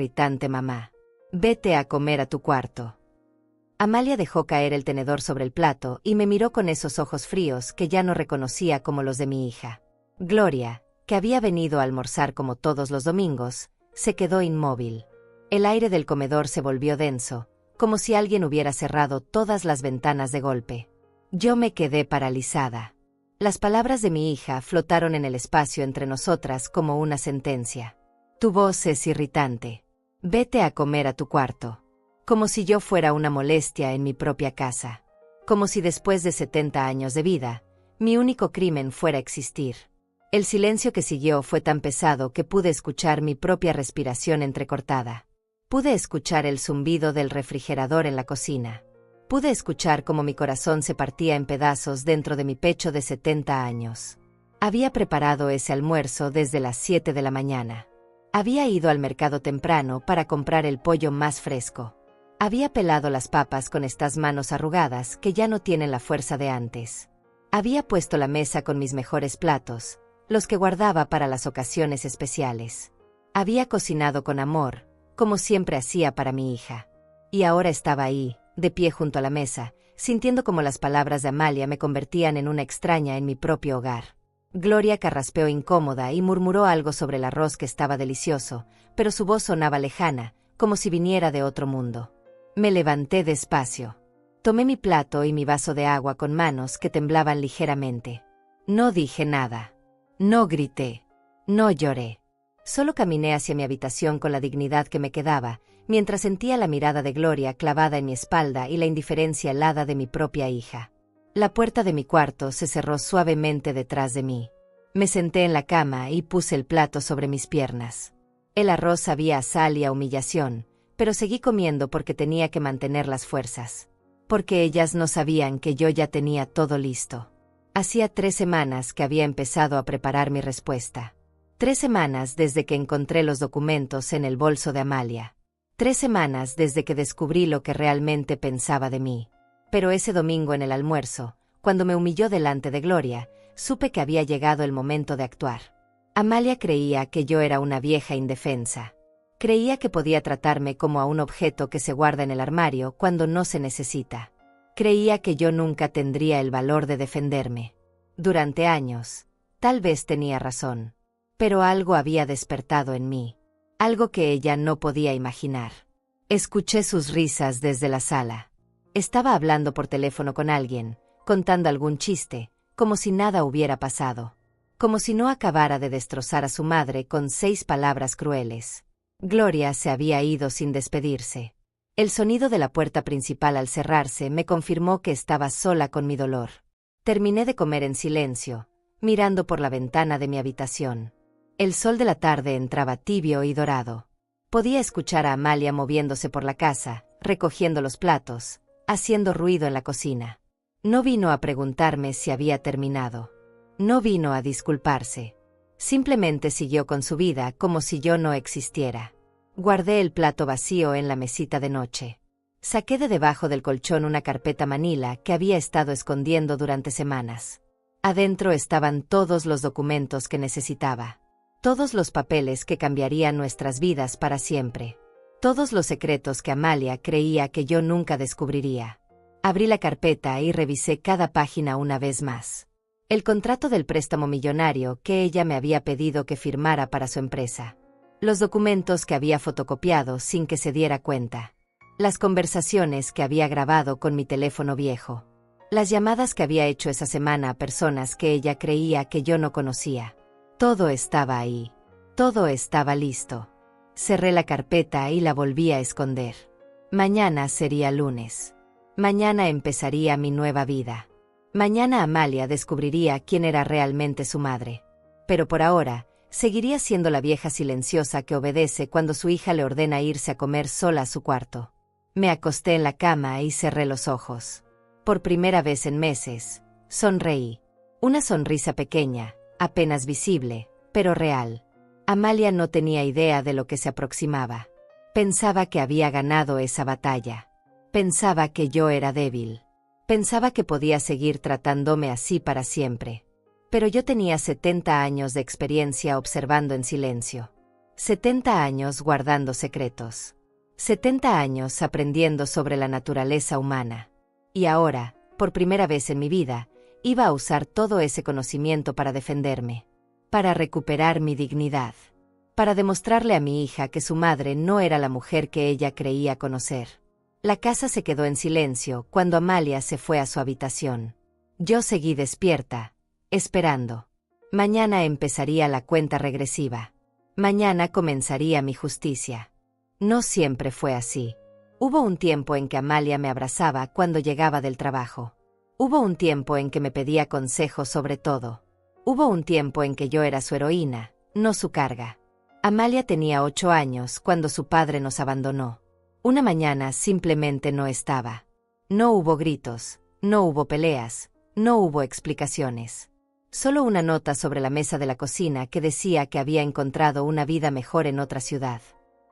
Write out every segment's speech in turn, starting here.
irritante mamá. Vete a comer a tu cuarto. Amalia dejó caer el tenedor sobre el plato y me miró con esos ojos fríos que ya no reconocía como los de mi hija. Gloria, que había venido a almorzar como todos los domingos, se quedó inmóvil. El aire del comedor se volvió denso, como si alguien hubiera cerrado todas las ventanas de golpe. Yo me quedé paralizada. Las palabras de mi hija flotaron en el espacio entre nosotras como una sentencia. Tu voz es irritante. Vete a comer a tu cuarto. Como si yo fuera una molestia en mi propia casa. Como si después de 70 años de vida, mi único crimen fuera existir. El silencio que siguió fue tan pesado que pude escuchar mi propia respiración entrecortada. Pude escuchar el zumbido del refrigerador en la cocina. Pude escuchar cómo mi corazón se partía en pedazos dentro de mi pecho de 70 años. Había preparado ese almuerzo desde las 7 de la mañana. Había ido al mercado temprano para comprar el pollo más fresco. Había pelado las papas con estas manos arrugadas que ya no tienen la fuerza de antes. Había puesto la mesa con mis mejores platos, los que guardaba para las ocasiones especiales. Había cocinado con amor, como siempre hacía para mi hija. Y ahora estaba ahí, de pie junto a la mesa, sintiendo como las palabras de Amalia me convertían en una extraña en mi propio hogar. Gloria carraspeó incómoda y murmuró algo sobre el arroz que estaba delicioso, pero su voz sonaba lejana, como si viniera de otro mundo. Me levanté despacio. Tomé mi plato y mi vaso de agua con manos que temblaban ligeramente. No dije nada. No grité. No lloré. Solo caminé hacia mi habitación con la dignidad que me quedaba, mientras sentía la mirada de Gloria clavada en mi espalda y la indiferencia helada de mi propia hija. La puerta de mi cuarto se cerró suavemente detrás de mí. Me senté en la cama y puse el plato sobre mis piernas. El arroz sabía a sal y a humillación, pero seguí comiendo porque tenía que mantener las fuerzas. Porque ellas no sabían que yo ya tenía todo listo. Hacía 3 semanas que había empezado a preparar mi respuesta. 3 semanas desde que encontré los documentos en el bolso de Amalia. 3 semanas desde que descubrí lo que realmente pensaba de mí. Pero ese domingo en el almuerzo, cuando me humilló delante de Gloria, supe que había llegado el momento de actuar. Amalia creía que yo era una vieja indefensa. Creía que podía tratarme como a un objeto que se guarda en el armario cuando no se necesita. Creía que yo nunca tendría el valor de defenderme. Durante años, tal vez tenía razón. Pero algo había despertado en mí. Algo que ella no podía imaginar. Escuché sus risas desde la sala. Estaba hablando por teléfono con alguien, contando algún chiste, como si nada hubiera pasado. Como si no acabara de destrozar a su madre con 6 palabras crueles. Gloria se había ido sin despedirse. El sonido de la puerta principal al cerrarse me confirmó que estaba sola con mi dolor. Terminé de comer en silencio, mirando por la ventana de mi habitación. El sol de la tarde entraba tibio y dorado. Podía escuchar a Amalia moviéndose por la casa, recogiendo los platos, haciendo ruido en la cocina. No vino a preguntarme si había terminado. No vino a disculparse. Simplemente siguió con su vida como si yo no existiera. Guardé el plato vacío en la mesita de noche. Saqué de debajo del colchón una carpeta manila que había estado escondiendo durante semanas. Adentro estaban todos los documentos que necesitaba. Todos los papeles que cambiarían nuestras vidas para siempre. Todos los secretos que Amalia creía que yo nunca descubriría. Abrí la carpeta y revisé cada página una vez más. El contrato del préstamo millonario que ella me había pedido que firmara para su empresa. Los documentos que había fotocopiado sin que se diera cuenta. Las conversaciones que había grabado con mi teléfono viejo. Las llamadas que había hecho esa semana a personas que ella creía que yo no conocía. Todo estaba ahí. Todo estaba listo. Cerré la carpeta y la volví a esconder. Mañana sería lunes. Mañana empezaría mi nueva vida. Mañana Amalia descubriría quién era realmente su madre. Pero por ahora, seguiría siendo la vieja silenciosa que obedece cuando su hija le ordena irse a comer sola a su cuarto. Me acosté en la cama y cerré los ojos. Por primera vez en meses, sonreí. Una sonrisa pequeña, apenas visible, pero real. Amalia no tenía idea de lo que se aproximaba. Pensaba que había ganado esa batalla. Pensaba que yo era débil. Pensaba que podía seguir tratándome así para siempre. Pero yo tenía 70 años de experiencia observando en silencio. 70 años guardando secretos. 70 años aprendiendo sobre la naturaleza humana. Y ahora, por primera vez en mi vida, iba a usar todo ese conocimiento para defenderme. Para recuperar mi dignidad. Para demostrarle a mi hija que su madre no era la mujer que ella creía conocer. La casa se quedó en silencio cuando Amalia se fue a su habitación. Yo seguí despierta, esperando. Mañana empezaría la cuenta regresiva. Mañana comenzaría mi justicia. No siempre fue así. Hubo un tiempo en que Amalia me abrazaba cuando llegaba del trabajo. Hubo un tiempo en que me pedía consejos sobre todo. Hubo un tiempo en que yo era su heroína, no su carga. Amalia tenía 8 años cuando su padre nos abandonó. Una mañana simplemente no estaba. No hubo gritos, no hubo peleas, no hubo explicaciones. Solo una nota sobre la mesa de la cocina que decía que había encontrado una vida mejor en otra ciudad.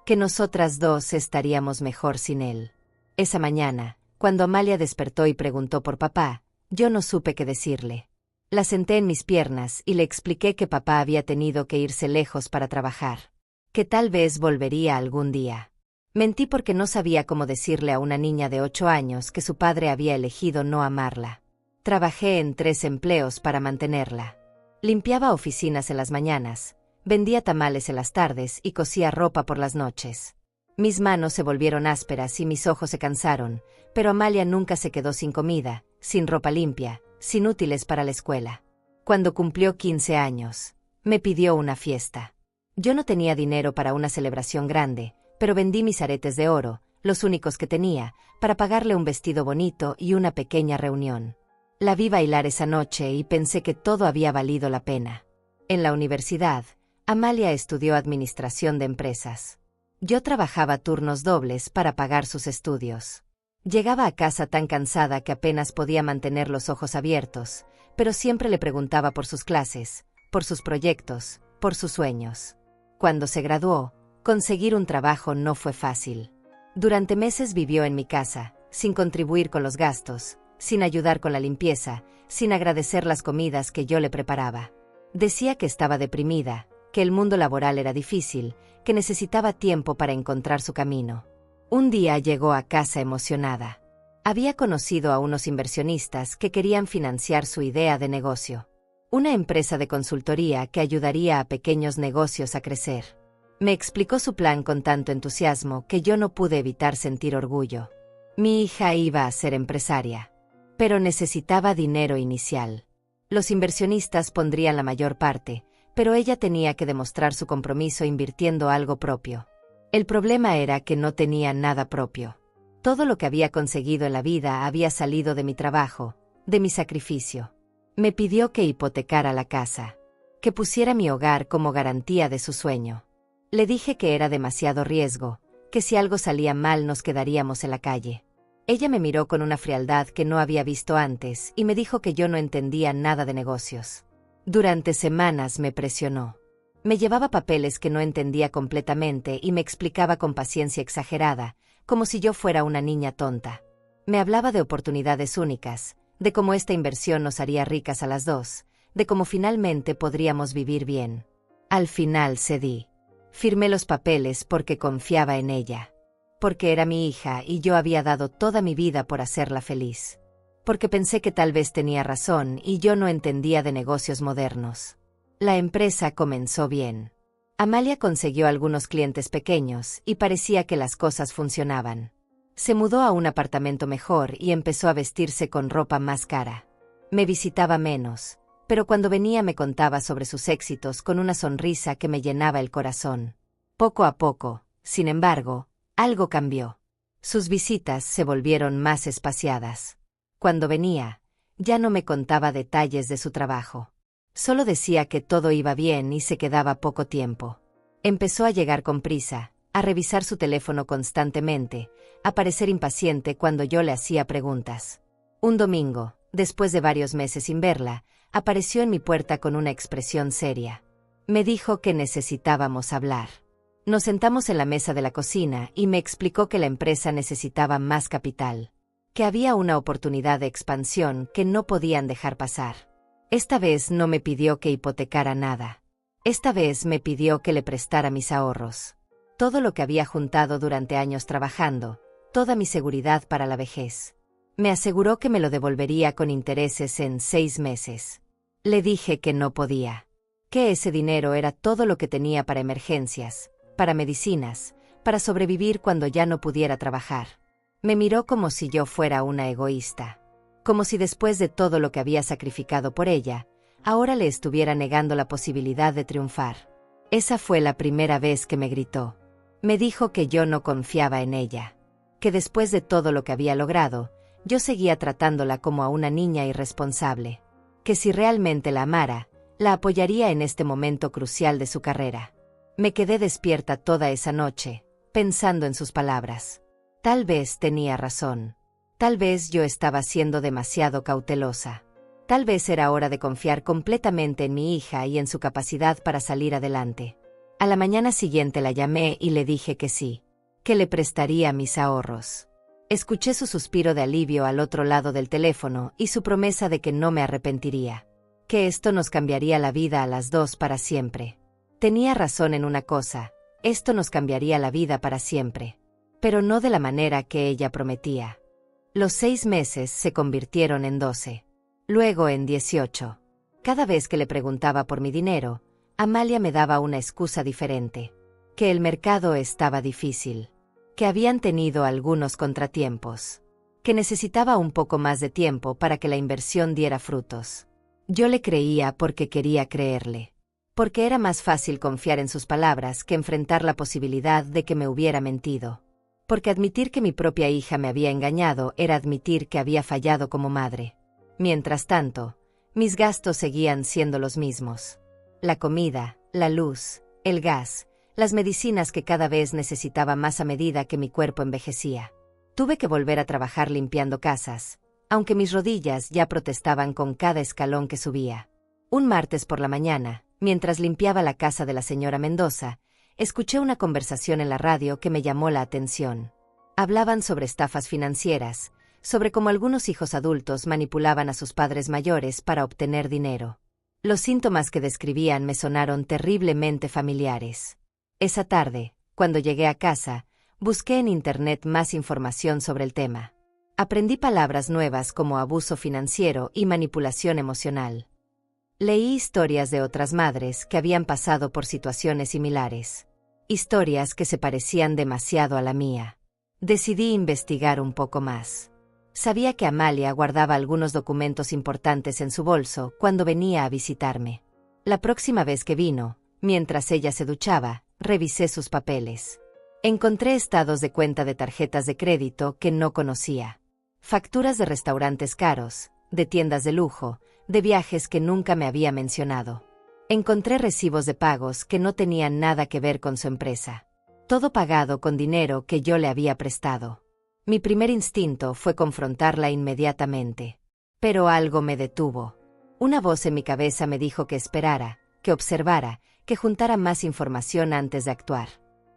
Que nosotras dos estaríamos mejor sin él. Esa mañana, cuando Amalia despertó y preguntó por papá, yo no supe qué decirle. La senté en mis piernas y le expliqué que papá había tenido que irse lejos para trabajar. Que tal vez volvería algún día. Mentí porque no sabía cómo decirle a una niña de 8 años que su padre había elegido no amarla. Trabajé en 3 empleos para mantenerla. Limpiaba oficinas en las mañanas, vendía tamales en las tardes y cosía ropa por las noches. Mis manos se volvieron ásperas y mis ojos se cansaron, pero Amalia nunca se quedó sin comida, sin ropa limpia, sin útiles para la escuela. Cuando cumplió 15 años, me pidió una fiesta. Yo no tenía dinero para una celebración grande, pero vendí mis aretes de oro, los únicos que tenía, para pagarle un vestido bonito y una pequeña reunión. La vi bailar esa noche y pensé que todo había valido la pena. En la universidad, Amalia estudió administración de empresas. Yo trabajaba turnos dobles para pagar sus estudios. Llegaba a casa tan cansada que apenas podía mantener los ojos abiertos, pero siempre le preguntaba por sus clases, por sus proyectos, por sus sueños. Cuando se graduó, conseguir un trabajo no fue fácil. Durante meses vivió en mi casa, sin contribuir con los gastos, sin ayudar con la limpieza, sin agradecer las comidas que yo le preparaba. Decía que estaba deprimida, que el mundo laboral era difícil, que necesitaba tiempo para encontrar su camino. Un día llegó a casa emocionada. Había conocido a unos inversionistas que querían financiar su idea de negocio. Una empresa de consultoría que ayudaría a pequeños negocios a crecer. Me explicó su plan con tanto entusiasmo que yo no pude evitar sentir orgullo. Mi hija iba a ser empresaria. Pero necesitaba dinero inicial. Los inversionistas pondrían la mayor parte, pero ella tenía que demostrar su compromiso invirtiendo algo propio. El problema era que no tenía nada propio. Todo lo que había conseguido en la vida había salido de mi trabajo, de mi sacrificio. Me pidió que hipotecara la casa, que pusiera mi hogar como garantía de su sueño. Le dije que era demasiado riesgo, que si algo salía mal nos quedaríamos en la calle. Ella me miró con una frialdad que no había visto antes y me dijo que yo no entendía nada de negocios. Durante semanas me presionó. Me llevaba papeles que no entendía completamente y me explicaba con paciencia exagerada, como si yo fuera una niña tonta. Me hablaba de oportunidades únicas, de cómo esta inversión nos haría ricas a las dos, de cómo finalmente podríamos vivir bien. Al final cedí. Firmé los papeles porque confiaba en ella. Porque era mi hija y yo había dado toda mi vida por hacerla feliz. Porque pensé que tal vez tenía razón y yo no entendía de negocios modernos. La empresa comenzó bien. Amalia consiguió algunos clientes pequeños y parecía que las cosas funcionaban. Se mudó a un apartamento mejor y empezó a vestirse con ropa más cara. Me visitaba menos, pero cuando venía me contaba sobre sus éxitos con una sonrisa que me llenaba el corazón. Poco a poco, sin embargo, algo cambió. Sus visitas se volvieron más espaciadas. Cuando venía, ya no me contaba detalles de su trabajo. Solo decía que todo iba bien y se quedaba poco tiempo. Empezó a llegar con prisa, a revisar su teléfono constantemente, a parecer impaciente cuando yo le hacía preguntas. Un domingo, después de varios meses sin verla, apareció en mi puerta con una expresión seria. Me dijo que necesitábamos hablar. Nos sentamos en la mesa de la cocina y me explicó que la empresa necesitaba más capital, que había una oportunidad de expansión que no podían dejar pasar. Esta vez no me pidió que hipotecara nada. Esta vez me pidió que le prestara mis ahorros. Todo lo que había juntado durante años trabajando, toda mi seguridad para la vejez. Me aseguró que me lo devolvería con intereses en 6 meses. Le dije que no podía. Que ese dinero era todo lo que tenía para emergencias, para medicinas, para sobrevivir cuando ya no pudiera trabajar. Me miró como si yo fuera una egoísta. Como si después de todo lo que había sacrificado por ella, ahora le estuviera negando la posibilidad de triunfar. Esa fue la primera vez que me gritó. Me dijo que yo no confiaba en ella. Que después de todo lo que había logrado, yo seguía tratándola como a una niña irresponsable. Que si realmente la amara, la apoyaría en este momento crucial de su carrera. Me quedé despierta toda esa noche, pensando en sus palabras. Tal vez tenía razón. Tal vez yo estaba siendo demasiado cautelosa. Tal vez era hora de confiar completamente en mi hija y en su capacidad para salir adelante. A la mañana siguiente la llamé y le dije que sí, que le prestaría mis ahorros. Escuché su suspiro de alivio al otro lado del teléfono y su promesa de que no me arrepentiría. Que esto nos cambiaría la vida a las dos para siempre. Tenía razón en una cosa, esto nos cambiaría la vida para siempre. Pero no de la manera que ella prometía. Los 6 meses se convirtieron en 12. Luego en 18. Cada vez que le preguntaba por mi dinero, Amalia me daba una excusa diferente. Que el mercado estaba difícil. Que habían tenido algunos contratiempos. Que necesitaba un poco más de tiempo para que la inversión diera frutos. Yo le creía porque quería creerle. Porque era más fácil confiar en sus palabras que enfrentar la posibilidad de que me hubiera mentido. Porque admitir que mi propia hija me había engañado era admitir que había fallado como madre. Mientras tanto, mis gastos seguían siendo los mismos. La comida, la luz, el gas, las medicinas que cada vez necesitaba más a medida que mi cuerpo envejecía. Tuve que volver a trabajar limpiando casas, aunque mis rodillas ya protestaban con cada escalón que subía. Un martes por la mañana, mientras limpiaba la casa de la señora Mendoza, escuché una conversación en la radio que me llamó la atención. Hablaban sobre estafas financieras, sobre cómo algunos hijos adultos manipulaban a sus padres mayores para obtener dinero. Los síntomas que describían me sonaron terriblemente familiares. Esa tarde, cuando llegué a casa, busqué en internet más información sobre el tema. Aprendí palabras nuevas como abuso financiero y manipulación emocional. Leí historias de otras madres que habían pasado por situaciones similares. Historias que se parecían demasiado a la mía. Decidí investigar un poco más. Sabía que Amalia guardaba algunos documentos importantes en su bolso cuando venía a visitarme. La próxima vez que vino, mientras ella se duchaba, revisé sus papeles. Encontré estados de cuenta de tarjetas de crédito que no conocía. Facturas de restaurantes caros, de tiendas de lujo, de viajes que nunca me había mencionado. Encontré recibos de pagos que no tenían nada que ver con su empresa. Todo pagado con dinero que yo le había prestado. Mi primer instinto fue confrontarla inmediatamente. Pero algo me detuvo. Una voz en mi cabeza me dijo que esperara, que observara, que juntara más información antes de actuar.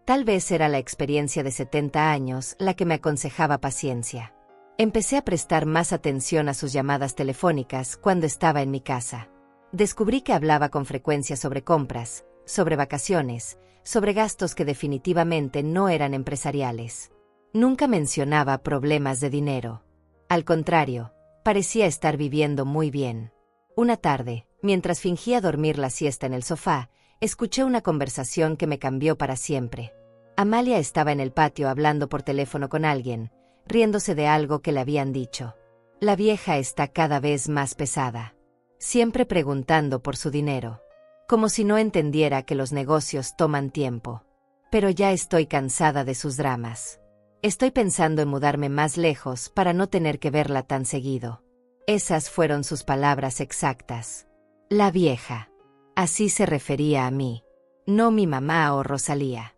Tal vez era la experiencia de 70 años la que me aconsejaba paciencia. Empecé a prestar más atención a sus llamadas telefónicas cuando estaba en mi casa. Descubrí que hablaba con frecuencia sobre compras, sobre vacaciones, sobre gastos que definitivamente no eran empresariales. Nunca mencionaba problemas de dinero. Al contrario, parecía estar viviendo muy bien. Una tarde, mientras fingía dormir la siesta en el sofá, escuché una conversación que me cambió para siempre. Amalia estaba en el patio hablando por teléfono con alguien, riéndose de algo que le habían dicho. La vieja está cada vez más pesada. Siempre preguntando por su dinero. Como si no entendiera que los negocios toman tiempo. Pero ya estoy cansada de sus dramas. Estoy pensando en mudarme más lejos para no tener que verla tan seguido. Esas fueron sus palabras exactas. La vieja. Así se refería a mí. No mi mamá o Rosalía.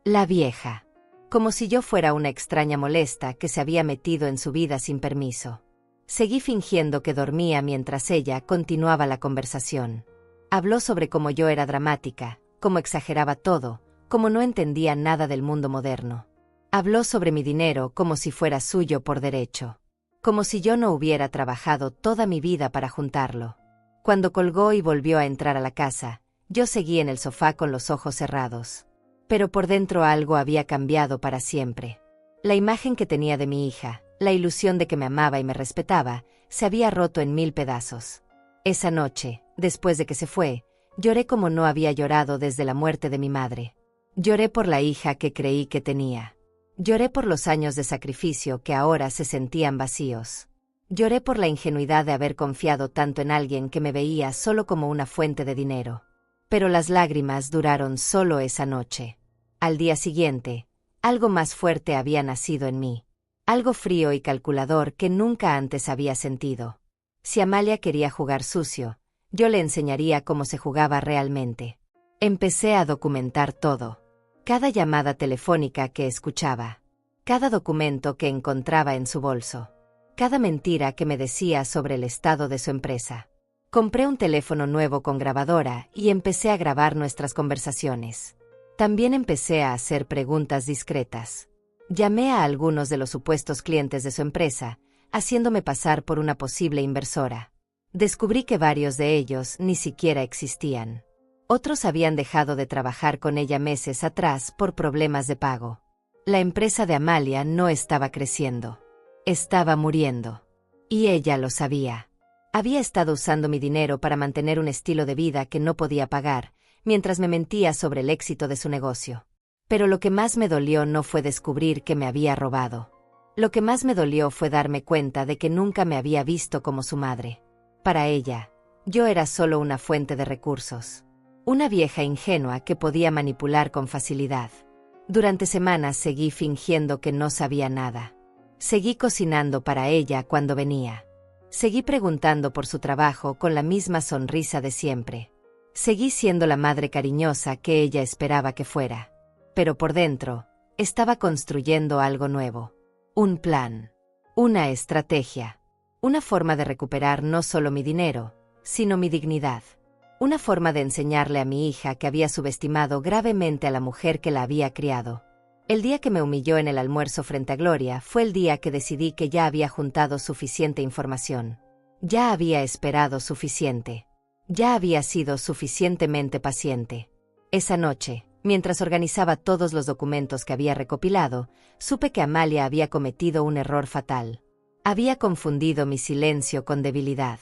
La vieja. Como si yo fuera una extraña molesta que se había metido en su vida sin permiso. Seguí fingiendo que dormía mientras ella continuaba la conversación. Habló sobre cómo yo era dramática, cómo exageraba todo, cómo no entendía nada del mundo moderno. Habló sobre mi dinero como si fuera suyo por derecho. Como si yo no hubiera trabajado toda mi vida para juntarlo. Cuando colgó y volvió a entrar a la casa, Yo seguí en el sofá con los ojos cerrados. Pero por dentro algo había cambiado para siempre. La imagen que tenía de mi hija, la ilusión de que me amaba y me respetaba, se había roto en 1000 pedazos. Esa noche, después de que se fue, lloré como no había llorado desde la muerte de mi madre. Lloré por la hija que creí que tenía. Lloré por los años de sacrificio que ahora se sentían vacíos. Lloré por la ingenuidad de haber confiado tanto en alguien que me veía solo como una fuente de dinero. Pero las lágrimas duraron solo esa noche. Al día siguiente, algo más fuerte había nacido en mí. Algo frío y calculador que nunca antes había sentido. Si Amalia quería jugar sucio, yo le enseñaría cómo se jugaba realmente. Empecé a documentar todo. Cada llamada telefónica que escuchaba. Cada documento que encontraba en su bolso. Cada mentira que me decía sobre el estado de su empresa. Compré un teléfono nuevo con grabadora y empecé a grabar nuestras conversaciones. También empecé a hacer preguntas discretas. Llamé a algunos de los supuestos clientes de su empresa, haciéndome pasar por una posible inversora. Descubrí que varios de ellos ni siquiera existían. Otros habían dejado de trabajar con ella meses atrás por problemas de pago. La empresa de Amalia no estaba creciendo. Estaba muriendo. Y ella lo sabía. Había estado usando mi dinero para mantener un estilo de vida que no podía pagar, mientras me mentía sobre el éxito de su negocio. Pero lo que más me dolió no fue descubrir que me había robado. Lo que más me dolió fue darme cuenta de que nunca me había visto como su madre. Para ella, yo era solo una fuente de recursos. Una vieja ingenua que podía manipular con facilidad. Durante semanas seguí fingiendo que no sabía nada. Seguí cocinando para ella cuando venía. Seguí preguntando por su trabajo con la misma sonrisa de siempre. Seguí siendo la madre cariñosa que ella esperaba que fuera. Pero por dentro, estaba construyendo algo nuevo. Un plan. Una estrategia. Una forma de recuperar no solo mi dinero, sino mi dignidad. Una forma de enseñarle a mi hija que había subestimado gravemente a la mujer que la había criado. El día que me humilló en el almuerzo frente a Gloria fue el día que decidí que ya había juntado suficiente información. Ya había esperado suficiente. Ya había sido suficientemente paciente. Esa noche, mientras organizaba todos los documentos que había recopilado, supe que Amalia había cometido un error fatal. Había confundido mi silencio con debilidad.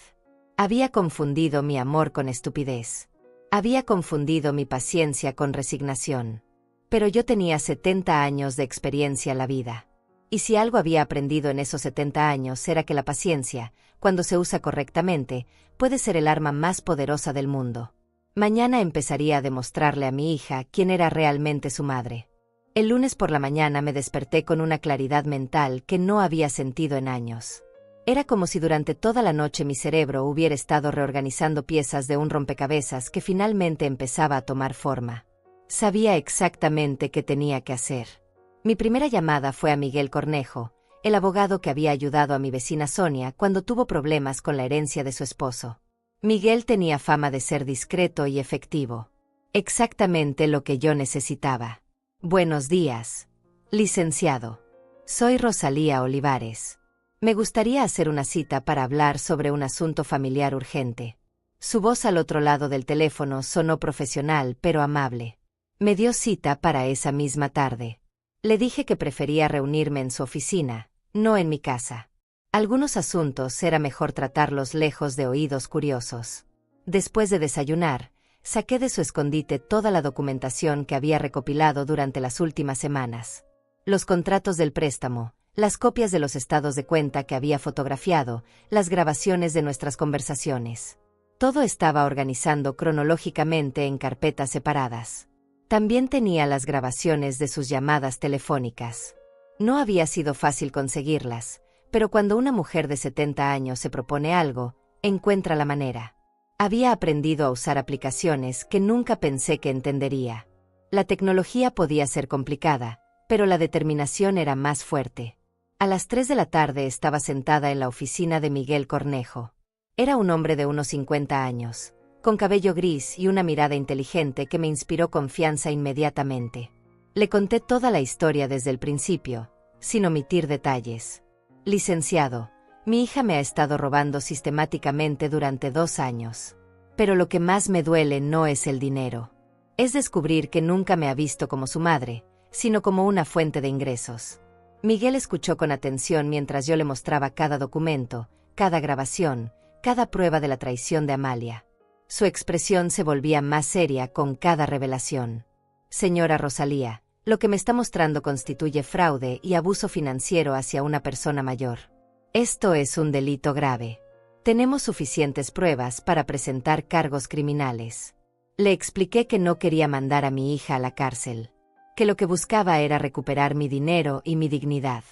Había confundido mi amor con estupidez. Había confundido mi paciencia con resignación. Pero yo tenía 70 años de experiencia en la vida. Y si algo había aprendido en esos 70 años era que la paciencia, cuando se usa correctamente, puede ser el arma más poderosa del mundo. Mañana empezaría a demostrarle a mi hija quién era realmente su madre. El lunes por la mañana me desperté con una claridad mental que no había sentido en años. Era como si durante toda la noche mi cerebro hubiera estado reorganizando piezas de un rompecabezas que finalmente empezaba a tomar forma. Sabía exactamente qué tenía que hacer. Mi primera llamada fue a Miguel Cornejo, el abogado que había ayudado a mi vecina Sonia cuando tuvo problemas con la herencia de su esposo. Miguel tenía fama de ser discreto y efectivo. Exactamente lo que yo necesitaba. Buenos días, licenciado. Soy Rosalía Olivares. Me gustaría hacer una cita para hablar sobre un asunto familiar urgente. Su voz al otro lado del teléfono sonó profesional pero amable. Me dio cita para esa misma tarde. Le dije que prefería reunirme en su oficina, no en mi casa. Algunos asuntos era mejor tratarlos lejos de oídos curiosos. Después de desayunar, saqué de su escondite toda la documentación que había recopilado durante las últimas semanas. Los contratos del préstamo, las copias de los estados de cuenta que había fotografiado, las grabaciones de nuestras conversaciones. Todo estaba organizando cronológicamente en carpetas separadas. También tenía las grabaciones de sus llamadas telefónicas. No había sido fácil conseguirlas, pero cuando una mujer de 70 años se propone algo, encuentra la manera. Había aprendido a usar aplicaciones que nunca pensé que entendería. La tecnología podía ser complicada, pero la determinación era más fuerte. A las 3 de la tarde estaba sentada en la oficina de Miguel Cornejo. Era un hombre de unos 50 años. Con cabello gris y una mirada inteligente que me inspiró confianza inmediatamente. Le conté toda la historia desde el principio, sin omitir detalles. Licenciado, mi hija me ha estado robando sistemáticamente durante 2 años. Pero lo que más me duele no es el dinero. Es descubrir que nunca me ha visto como su madre, sino como una fuente de ingresos. Miguel escuchó con atención mientras yo le mostraba cada documento, cada grabación, cada prueba de la traición de Amalia. Su expresión se volvía más seria con cada revelación. Señora Rosalía, lo que me está mostrando constituye fraude y abuso financiero hacia una persona mayor. Esto es un delito grave. Tenemos suficientes pruebas para presentar cargos criminales. Le expliqué que no quería mandar a mi hija a la cárcel, que lo que buscaba era recuperar mi dinero y mi dignidad,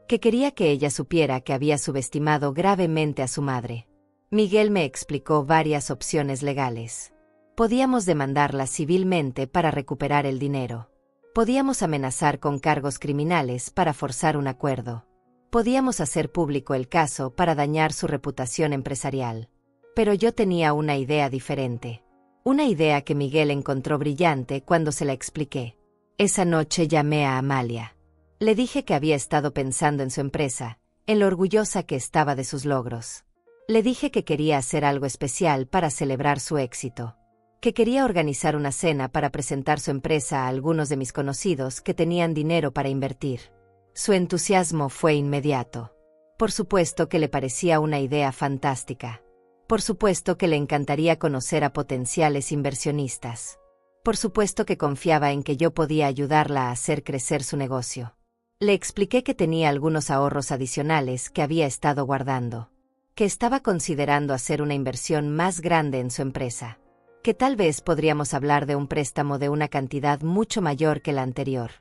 que quería que ella supiera que había subestimado gravemente a su madre. Miguel me explicó varias opciones legales. Podíamos demandarla civilmente para recuperar el dinero. Podíamos amenazar con cargos criminales para forzar un acuerdo. Podíamos hacer público el caso para dañar su reputación empresarial. Pero yo tenía una idea diferente. Una idea que Miguel encontró brillante cuando se la expliqué. Esa noche llamé a Amalia. Le dije que había estado pensando en su empresa, en lo orgullosa que estaba de sus logros. Le dije que quería hacer algo especial para celebrar su éxito. Que quería organizar una cena para presentar su empresa a algunos de mis conocidos que tenían dinero para invertir. Su entusiasmo fue inmediato. Por supuesto que le parecía una idea fantástica. Por supuesto que le encantaría conocer a potenciales inversionistas. Por supuesto que confiaba en que yo podía ayudarla a hacer crecer su negocio. Le expliqué que tenía algunos ahorros adicionales que había estado guardando. Que estaba considerando hacer una inversión más grande en su empresa. Que tal vez podríamos hablar de un préstamo de una cantidad mucho mayor que la anterior.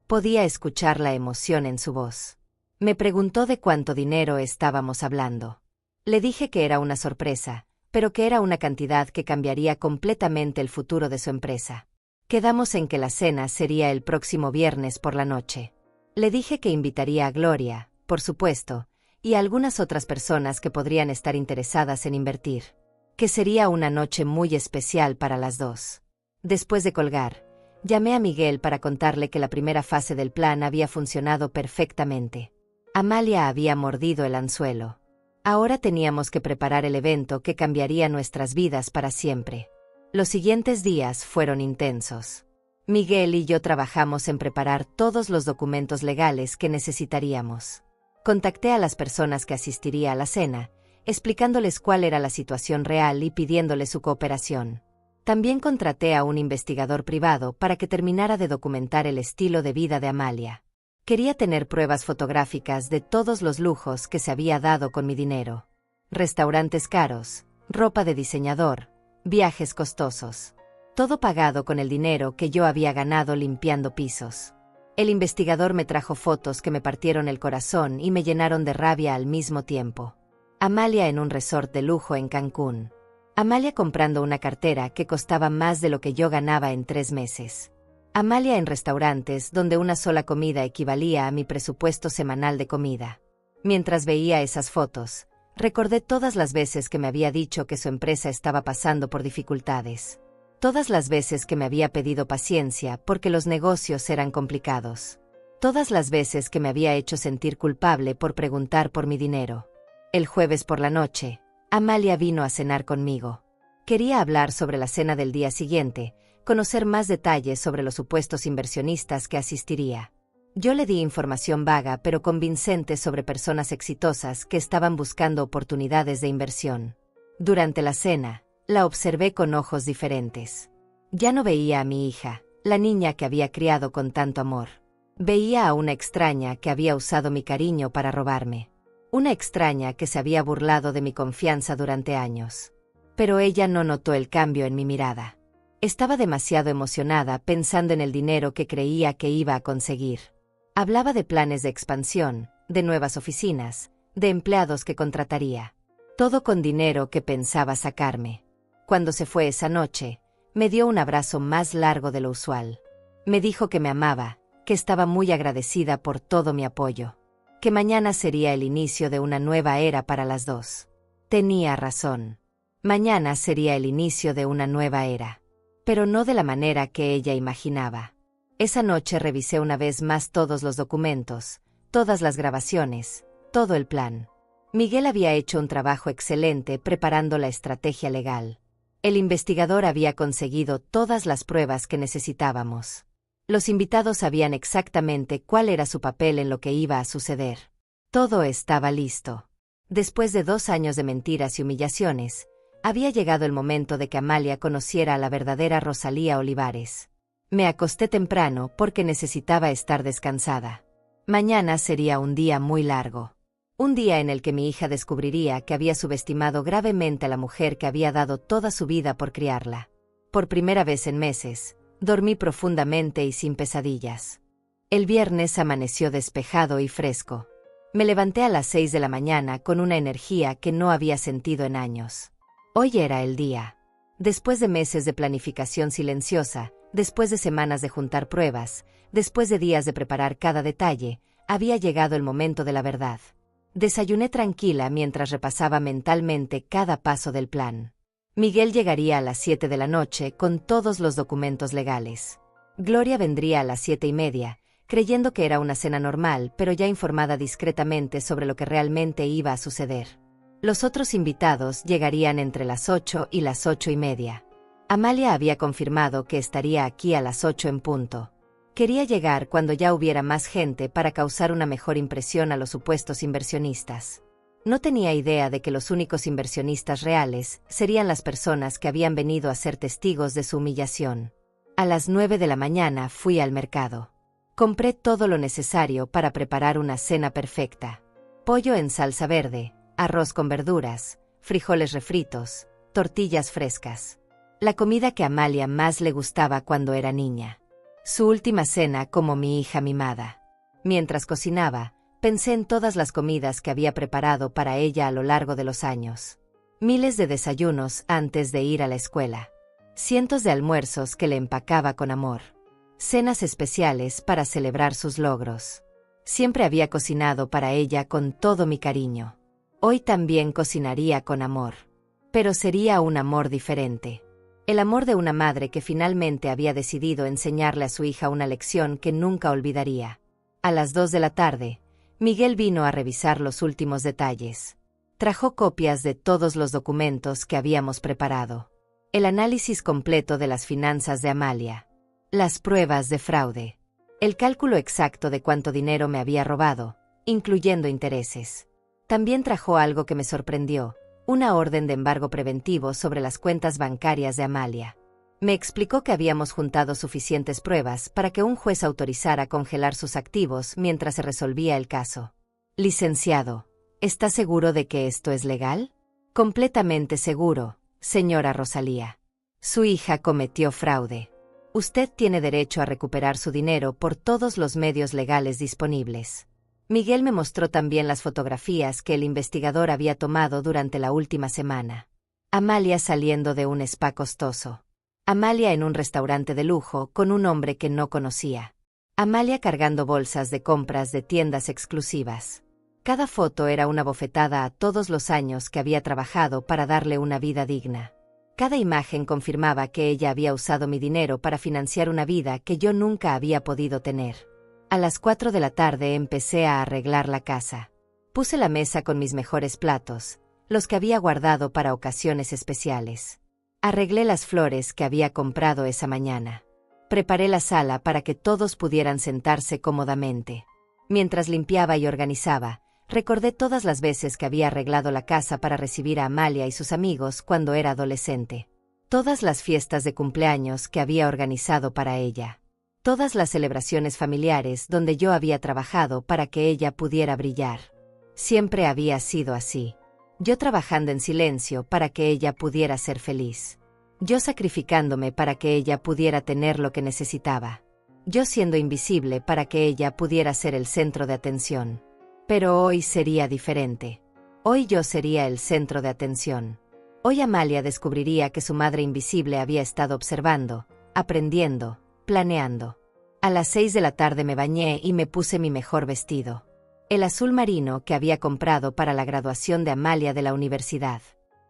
Podía escuchar la emoción en su voz. Me preguntó de cuánto dinero estábamos hablando. Le dije que era una sorpresa, pero que era una cantidad que cambiaría completamente el futuro de su empresa. Quedamos en que la cena sería el próximo viernes por la noche. Le dije que invitaría a Gloria, por supuesto, y a algunas otras personas que podrían estar interesadas en invertir. Que sería una noche muy especial para las dos. Después de colgar, llamé a Miguel para contarle que la primera fase del plan había funcionado perfectamente. Amalia había mordido el anzuelo. Ahora teníamos que preparar el evento que cambiaría nuestras vidas para siempre. Los siguientes días fueron intensos. Miguel y yo trabajamos en preparar todos los documentos legales que necesitaríamos. Contacté a las personas que asistiría a la cena, explicándoles cuál era la situación real y pidiéndoles su cooperación. También contraté a un investigador privado para que terminara de documentar el estilo de vida de Amalia. Quería tener pruebas fotográficas de todos los lujos que se había dado con mi dinero. Restaurantes caros, ropa de diseñador, viajes costosos. Todo pagado con el dinero que yo había ganado limpiando pisos. El investigador me trajo fotos que me partieron el corazón y me llenaron de rabia al mismo tiempo. Amalia en un resort de lujo en Cancún. Amalia comprando una cartera que costaba más de lo que yo ganaba en 3 meses. Amalia en restaurantes donde una sola comida equivalía a mi presupuesto semanal de comida. Mientras veía esas fotos, recordé todas las veces que me había dicho que su empresa estaba pasando por dificultades. Todas las veces que me había pedido paciencia porque los negocios eran complicados. Todas las veces que me había hecho sentir culpable por preguntar por mi dinero. El jueves por la noche, Amalia vino a cenar conmigo. Quería hablar sobre la cena del día siguiente, conocer más detalles sobre los supuestos inversionistas que asistiría. Yo le di información vaga pero convincente sobre personas exitosas que estaban buscando oportunidades de inversión. Durante la cena, la observé con ojos diferentes. Ya no veía a mi hija, la niña que había criado con tanto amor. Veía a una extraña que había usado mi cariño para robarme. Una extraña que se había burlado de mi confianza durante años. Pero ella no notó el cambio en mi mirada. Estaba demasiado emocionada pensando en el dinero que creía que iba a conseguir. Hablaba de planes de expansión, de nuevas oficinas, de empleados que contrataría. Todo con dinero que pensaba sacarme. Cuando se fue esa noche, me dio un abrazo más largo de lo usual. Me dijo que me amaba, que estaba muy agradecida por todo mi apoyo. Que mañana sería el inicio de una nueva era para las dos. Tenía razón. Mañana sería el inicio de una nueva era. Pero no de la manera que ella imaginaba. Esa noche revisé una vez más todos los documentos, todas las grabaciones, todo el plan. Miguel había hecho un trabajo excelente preparando la estrategia legal. El investigador había conseguido todas las pruebas que necesitábamos. Los invitados sabían exactamente cuál era su papel en lo que iba a suceder. Todo estaba listo. Después de 2 años de mentiras y humillaciones, había llegado el momento de que Amalia conociera a la verdadera Rosalía Olivares. Me acosté temprano porque necesitaba estar descansada. Mañana sería un día muy largo. Un día en el que mi hija descubriría que había subestimado gravemente a la mujer que había dado toda su vida por criarla. Por primera vez en meses, dormí profundamente y sin pesadillas. El viernes amaneció despejado y fresco. Me levanté a las 6 de la mañana con una energía que no había sentido en años. Hoy era el día. Después de meses de planificación silenciosa, después de semanas de juntar pruebas, después de días de preparar cada detalle, había llegado el momento de la verdad. Desayuné tranquila mientras repasaba mentalmente cada paso del plan. Miguel llegaría a las 7 de la noche con todos los documentos legales. Gloria vendría a las 7:30, creyendo que era una cena normal, pero ya informada discretamente sobre lo que realmente iba a suceder. Los otros invitados llegarían entre las 8 y las 8:30. Amalia había confirmado que estaría aquí a las 8 en punto. Quería llegar cuando ya hubiera más gente para causar una mejor impresión a los supuestos inversionistas. No tenía idea de que los únicos inversionistas reales serían las personas que habían venido a ser testigos de su humillación. A las 9 de la mañana fui al mercado. Compré todo lo necesario para preparar una cena perfecta. Pollo en salsa verde, arroz con verduras, frijoles refritos, tortillas frescas. La comida que a Amalia más le gustaba cuando era niña. Su última cena como mi hija mimada. Mientras cocinaba, pensé en todas las comidas que había preparado para ella a lo largo de los años. Miles de desayunos antes de ir a la escuela. Cientos de almuerzos que le empacaba con amor. Cenas especiales para celebrar sus logros. Siempre había cocinado para ella con todo mi cariño. Hoy también cocinaría con amor. Pero sería un amor diferente. El amor de una madre que finalmente había decidido enseñarle a su hija una lección que nunca olvidaría. A las 2 de la tarde, Miguel vino a revisar los últimos detalles. Trajo copias de todos los documentos que habíamos preparado. El análisis completo de las finanzas de Amalia. Las pruebas de fraude. El cálculo exacto de cuánto dinero me había robado, incluyendo intereses. También trajo algo que me sorprendió. Una orden de embargo preventivo sobre las cuentas bancarias de Amalia. Me explicó que habíamos juntado suficientes pruebas para que un juez autorizara congelar sus activos mientras se resolvía el caso. Licenciado, ¿está seguro de que esto es legal? Completamente seguro, señora Rosalía. Su hija cometió fraude. Usted tiene derecho a recuperar su dinero por todos los medios legales disponibles. Miguel me mostró también las fotografías que el investigador había tomado durante la última semana. Amalia saliendo de un spa costoso. Amalia en un restaurante de lujo con un hombre que no conocía. Amalia cargando bolsas de compras de tiendas exclusivas. Cada foto era una bofetada a todos los años que había trabajado para darle una vida digna. Cada imagen confirmaba que ella había usado mi dinero para financiar una vida que yo nunca había podido tener. A las 4 de la tarde empecé a arreglar la casa. Puse la mesa con mis mejores platos, los que había guardado para ocasiones especiales. Arreglé las flores que había comprado esa mañana. Preparé la sala para que todos pudieran sentarse cómodamente. Mientras limpiaba y organizaba, recordé todas las veces que había arreglado la casa para recibir a Amalia y sus amigos cuando era adolescente. Todas las fiestas de cumpleaños que había organizado para ella. Todas las celebraciones familiares donde yo había trabajado para que ella pudiera brillar. Siempre había sido así. Yo trabajando en silencio para que ella pudiera ser feliz. Yo sacrificándome para que ella pudiera tener lo que necesitaba. Yo siendo invisible para que ella pudiera ser el centro de atención. Pero hoy sería diferente. Hoy yo sería el centro de atención. Hoy Amalia descubriría que su madre invisible había estado observando, aprendiendo, planeando. A las 6 de la tarde me bañé y me puse mi mejor vestido. El azul marino que había comprado para la graduación de Amalia de la universidad.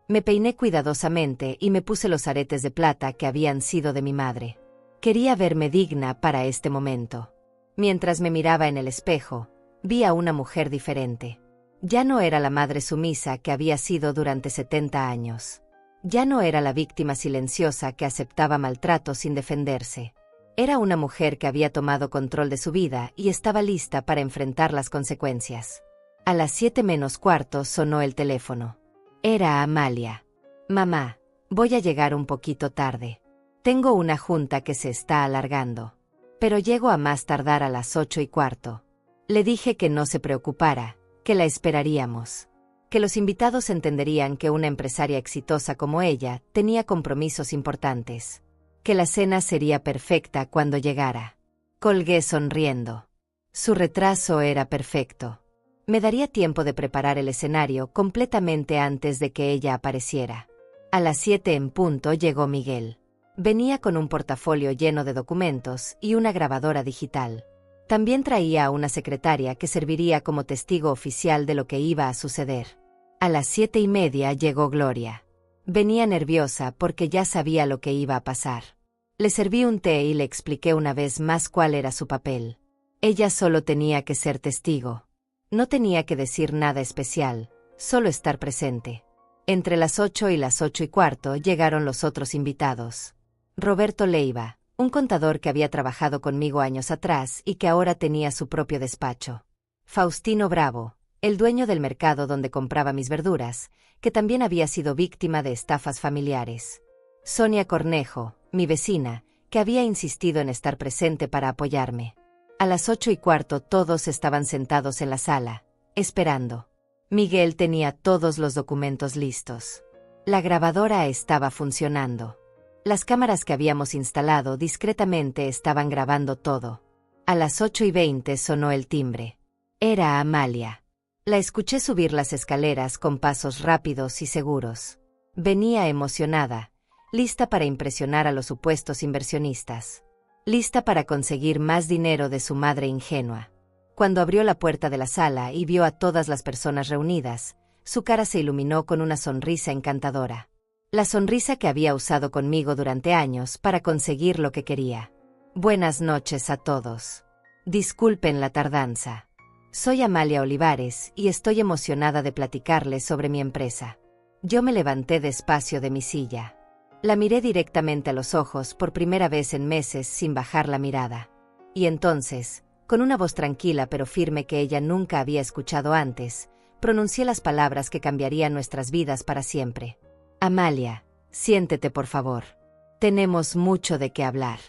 Me peiné cuidadosamente y me puse los aretes de plata que habían sido de mi madre. Quería verme digna para este momento. Mientras me miraba en el espejo, vi a una mujer diferente. Ya no era la madre sumisa que había sido durante 70 años. Ya no era la víctima silenciosa que aceptaba maltrato sin defenderse. Era una mujer que había tomado control de su vida y estaba lista para enfrentar las consecuencias. A las 7:45 sonó el teléfono. Era Amalia. Mamá, voy a llegar un poquito tarde. Tengo una junta que se está alargando. Pero llego a más tardar a las 8:15. Le dije que no se preocupara, que la esperaríamos. Que los invitados entenderían que una empresaria exitosa como ella tenía compromisos importantes. Que la cena sería perfecta cuando llegara. Colgué sonriendo. Su retraso era perfecto. Me daría tiempo de preparar el escenario completamente antes de que ella apareciera. A las 7 en punto llegó Miguel. Venía con un portafolio lleno de documentos y una grabadora digital. También traía a una secretaria que serviría como testigo oficial de lo que iba a suceder. A las 7:30 llegó Gloria. Venía nerviosa porque ya sabía lo que iba a pasar. Le serví un té y le expliqué una vez más cuál era su papel. Ella solo tenía que ser testigo. No tenía que decir nada especial, solo estar presente. Entre las 8 y las 8:15 llegaron los otros invitados. Roberto Leiva, un contador que había trabajado conmigo años atrás y que ahora tenía su propio despacho. Faustino Bravo, el dueño del mercado donde compraba mis verduras, que también había sido víctima de estafas familiares. Sonia Cornejo, mi vecina, que había insistido en estar presente para apoyarme. A las 8:15 todos estaban sentados en la sala, esperando. Miguel tenía todos los documentos listos. La grabadora estaba funcionando. Las cámaras que habíamos instalado discretamente estaban grabando todo. A las 8:20 sonó el timbre. Era Amalia. La escuché subir las escaleras con pasos rápidos y seguros. Venía emocionada, lista para impresionar a los supuestos inversionistas. Lista para conseguir más dinero de su madre ingenua. Cuando abrió la puerta de la sala y vio a todas las personas reunidas, su cara se iluminó con una sonrisa encantadora. La sonrisa que había usado conmigo durante años para conseguir lo que quería. Buenas noches a todos. Disculpen la tardanza. Soy Amalia Olivares y estoy emocionada de platicarles sobre mi empresa. Yo me levanté despacio de mi silla. La miré directamente a los ojos por primera vez en meses sin bajar la mirada. Y entonces, con una voz tranquila pero firme que ella nunca había escuchado antes, pronuncié las palabras que cambiarían nuestras vidas para siempre. Amalia, siéntete por favor. Tenemos mucho de qué hablar.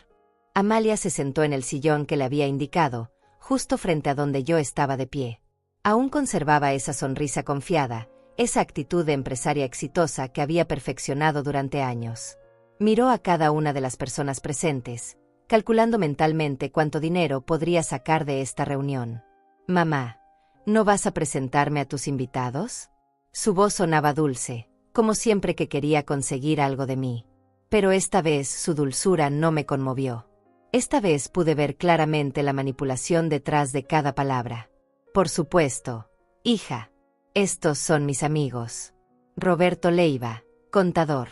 Amalia se sentó en el sillón que le había indicado, justo frente a donde yo estaba de pie. Aún conservaba esa sonrisa confiada, esa actitud de empresaria exitosa que había perfeccionado durante años. Miró a cada una de las personas presentes, calculando mentalmente cuánto dinero podría sacar de esta reunión. Mamá, ¿no vas a presentarme a tus invitados? Su voz sonaba dulce, como siempre que quería conseguir algo de mí. Pero esta vez su dulzura no me conmovió. Esta vez pude ver claramente la manipulación detrás de cada palabra. Por supuesto, hija. Estos son mis amigos. Roberto Leiva, contador.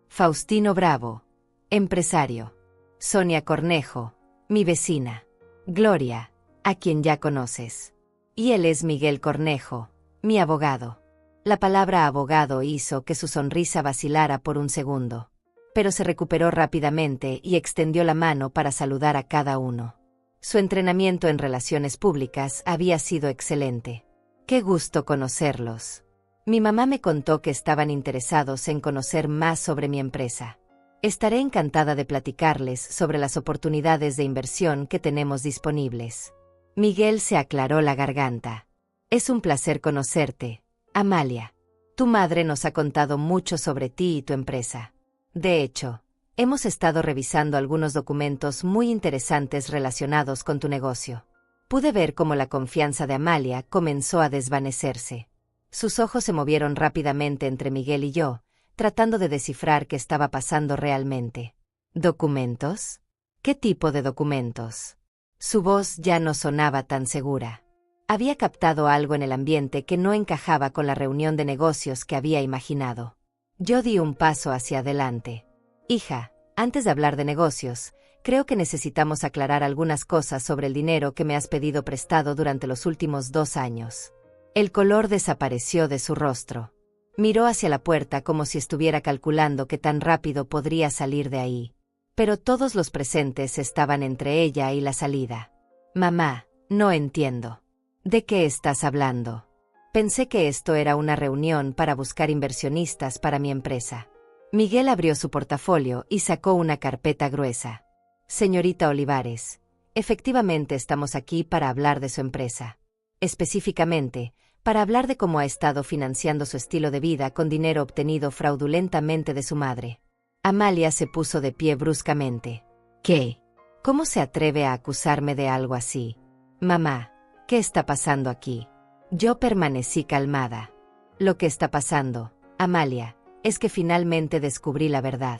Faustino Bravo, empresario. Sonia Cornejo, mi vecina. Gloria, a quien ya conoces. Y él es Miguel Cornejo, mi abogado. La palabra abogado hizo que su sonrisa vacilara por un segundo. Pero se recuperó rápidamente y extendió la mano para saludar a cada uno. Su entrenamiento en relaciones públicas había sido excelente. ¡Qué gusto conocerlos! Mi mamá me contó que estaban interesados en conocer más sobre mi empresa. Estaré encantada de platicarles sobre las oportunidades de inversión que tenemos disponibles. Miguel se aclaró la garganta. Es un placer conocerte, Amalia. Tu madre nos ha contado mucho sobre ti y tu empresa. De hecho, hemos estado revisando algunos documentos muy interesantes relacionados con tu negocio. Pude ver cómo la confianza de Amalia comenzó a desvanecerse. Sus ojos se movieron rápidamente entre Miguel y yo, tratando de descifrar qué estaba pasando realmente. ¿Documentos? ¿Qué tipo de documentos? Su voz ya no sonaba tan segura. Había captado algo en el ambiente que no encajaba con la reunión de negocios que había imaginado. Yo di un paso hacia adelante. Hija, antes de hablar de negocios, creo que necesitamos aclarar algunas cosas sobre el dinero que me has pedido prestado durante los últimos 2 años. El color desapareció de su rostro. Miró hacia la puerta como si estuviera calculando qué tan rápido podría salir de ahí. Pero todos los presentes estaban entre ella y la salida. Mamá, no entiendo. ¿De qué estás hablando? Pensé que esto era una reunión para buscar inversionistas para mi empresa. Miguel abrió su portafolio y sacó una carpeta gruesa. Señorita Olivares, efectivamente estamos aquí para hablar de su empresa. Específicamente, para hablar de cómo ha estado financiando su estilo de vida con dinero obtenido fraudulentamente de su madre. Amalia se puso de pie bruscamente. ¿Qué? ¿Cómo se atreve a acusarme de algo así? Mamá, ¿qué está pasando aquí? Yo permanecí calmada. Lo que está pasando, Amalia, es que finalmente descubrí la verdad.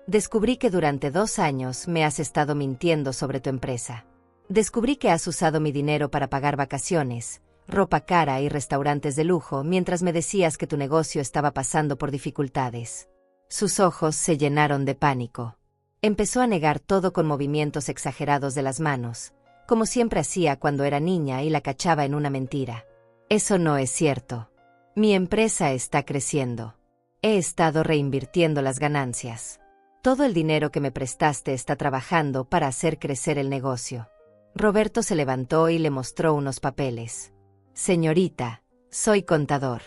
Descubrí que durante 2 años me has estado mintiendo sobre tu empresa. Descubrí que has usado mi dinero para pagar vacaciones, ropa cara y restaurantes de lujo mientras me decías que tu negocio estaba pasando por dificultades. Sus ojos se llenaron de pánico. Empezó a negar todo con movimientos exagerados de las manos, como siempre hacía cuando era niña y la cachaba en una mentira. Eso no es cierto. Mi empresa está creciendo. He estado reinvirtiendo las ganancias. Todo el dinero que me prestaste está trabajando para hacer crecer el negocio. Roberto se levantó y le mostró unos papeles. Señorita, soy contador.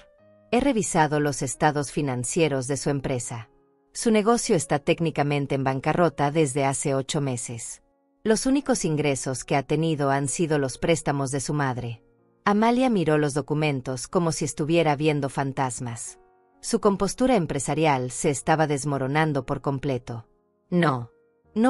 He revisado los estados financieros de su empresa. Su negocio está técnicamente en bancarrota desde hace 8 meses. Los únicos ingresos que ha tenido han sido los préstamos de su madre. Amalia miró los documentos como si estuviera viendo fantasmas. Su compostura empresarial se estaba desmoronando por completo. No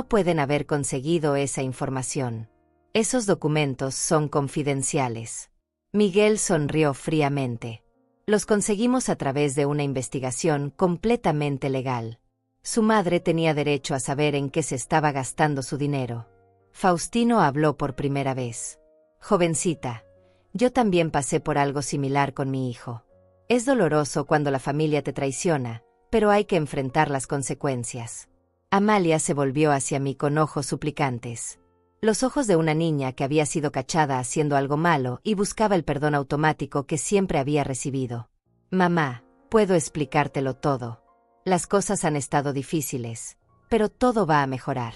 pueden haber conseguido esa información. Esos documentos son confidenciales. Miguel sonrió fríamente. Los conseguimos a través de una investigación completamente legal. Su madre tenía derecho a saber en qué se estaba gastando su dinero. Faustino habló por primera vez. Jovencita, yo también pasé por algo similar con mi hijo. Es doloroso cuando la familia te traiciona, pero hay que enfrentar las consecuencias. Amalia se volvió hacia mí con ojos suplicantes. Los ojos de una niña que había sido cachada haciendo algo malo y buscaba el perdón automático que siempre había recibido. Mamá, puedo explicártelo todo. Las cosas han estado difíciles, pero todo va a mejorar.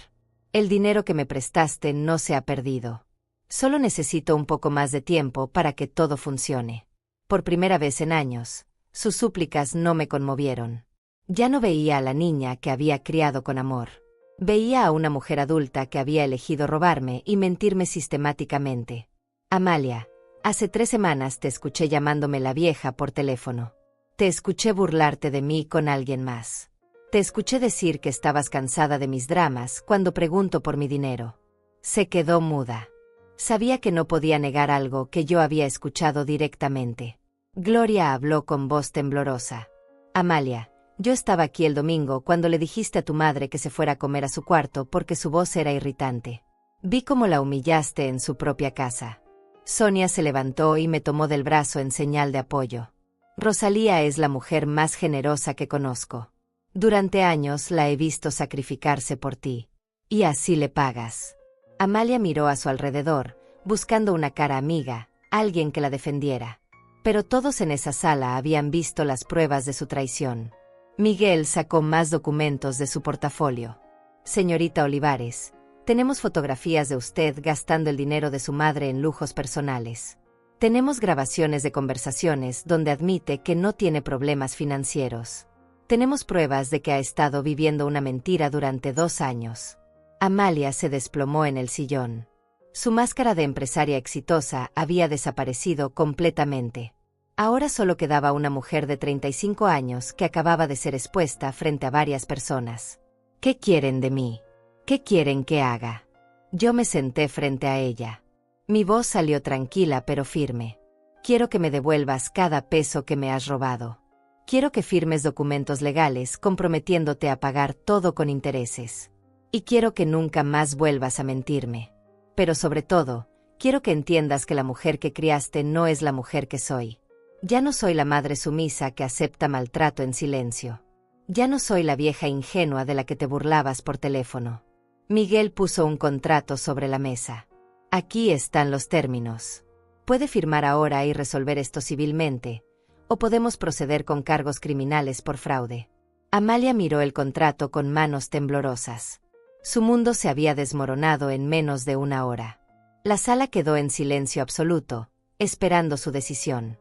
El dinero que me prestaste no se ha perdido. Solo necesito un poco más de tiempo para que todo funcione. Por primera vez en años, sus súplicas no me conmovieron. Ya no veía a la niña que había criado con amor. Veía a una mujer adulta que había elegido robarme y mentirme sistemáticamente. Amalia, hace 3 semanas te escuché llamándome la vieja por teléfono. Te escuché burlarte de mí con alguien más. Te escuché decir que estabas cansada de mis dramas cuando pregunto por mi dinero. Se quedó muda. Sabía que no podía negar algo que yo había escuchado directamente. Gloria habló con voz temblorosa. Amalia, yo estaba aquí el domingo cuando le dijiste a tu madre que se fuera a comer a su cuarto porque su voz era irritante. Vi cómo la humillaste en su propia casa. Sonia se levantó y me tomó del brazo en señal de apoyo. Rosalía es la mujer más generosa que conozco. Durante años la he visto sacrificarse por ti. Y así le pagas. Amalia miró a su alrededor, buscando una cara amiga, alguien que la defendiera. Pero todos en esa sala habían visto las pruebas de su traición. Miguel sacó más documentos de su portafolio. Señorita Olivares, tenemos fotografías de usted gastando el dinero de su madre en lujos personales. Tenemos grabaciones de conversaciones donde admite que no tiene problemas financieros. Tenemos pruebas de que ha estado viviendo una mentira durante 2 años. Amalia se desplomó en el sillón. Su máscara de empresaria exitosa había desaparecido completamente. Ahora solo quedaba una mujer de 35 años que acababa de ser expuesta frente a varias personas. ¿Qué quieren de mí? ¿Qué quieren que haga? Yo me senté frente a ella. Mi voz salió tranquila pero firme. Quiero que me devuelvas cada peso que me has robado. Quiero que firmes documentos legales comprometiéndote a pagar todo con intereses. Y quiero que nunca más vuelvas a mentirme. Pero sobre todo, quiero que entiendas que la mujer que criaste no es la mujer que soy. Ya no soy la madre sumisa que acepta maltrato en silencio. Ya no soy la vieja ingenua de la que te burlabas por teléfono. Miguel puso un contrato sobre la mesa. Aquí están los términos. Puede firmar ahora y resolver esto civilmente, o podemos proceder con cargos criminales por fraude. Amalia miró el contrato con manos temblorosas. Su mundo se había desmoronado en menos de una hora. La sala quedó en silencio absoluto, esperando su decisión.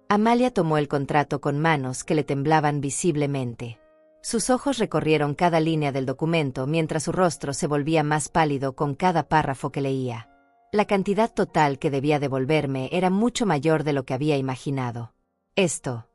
Amalia tomó el contrato con manos que le temblaban visiblemente. Sus ojos recorrieron cada línea del documento mientras su rostro se volvía más pálido con cada párrafo que leía. La cantidad total que debía devolverme era mucho mayor de lo que había imaginado. Esto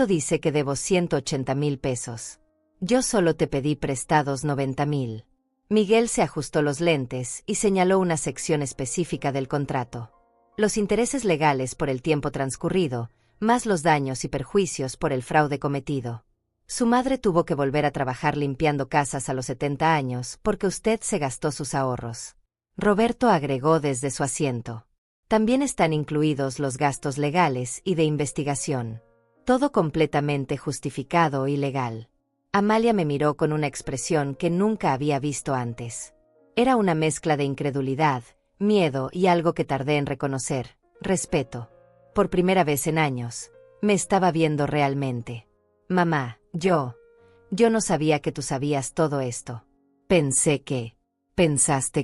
dice que debo 180,000 pesos. Yo solo te pedí prestados 90,000. Miguel se ajustó los lentes y señaló una sección específica del contrato. Los intereses legales por el tiempo transcurrido, más los daños y perjuicios por el fraude cometido. Su madre tuvo que volver a trabajar limpiando casas a los 70 años porque usted se gastó sus ahorros. Roberto agregó desde su asiento. También están incluidos los gastos legales y de investigación. Todo completamente justificado y legal. Amalia me miró con una expresión que nunca había visto antes. Era una mezcla de incredulidad, miedo y algo que tardé en reconocer: respeto. Por primera vez en años, me estaba viendo realmente. Mamá, yo no sabía que tú sabías todo esto. ¿Pensaste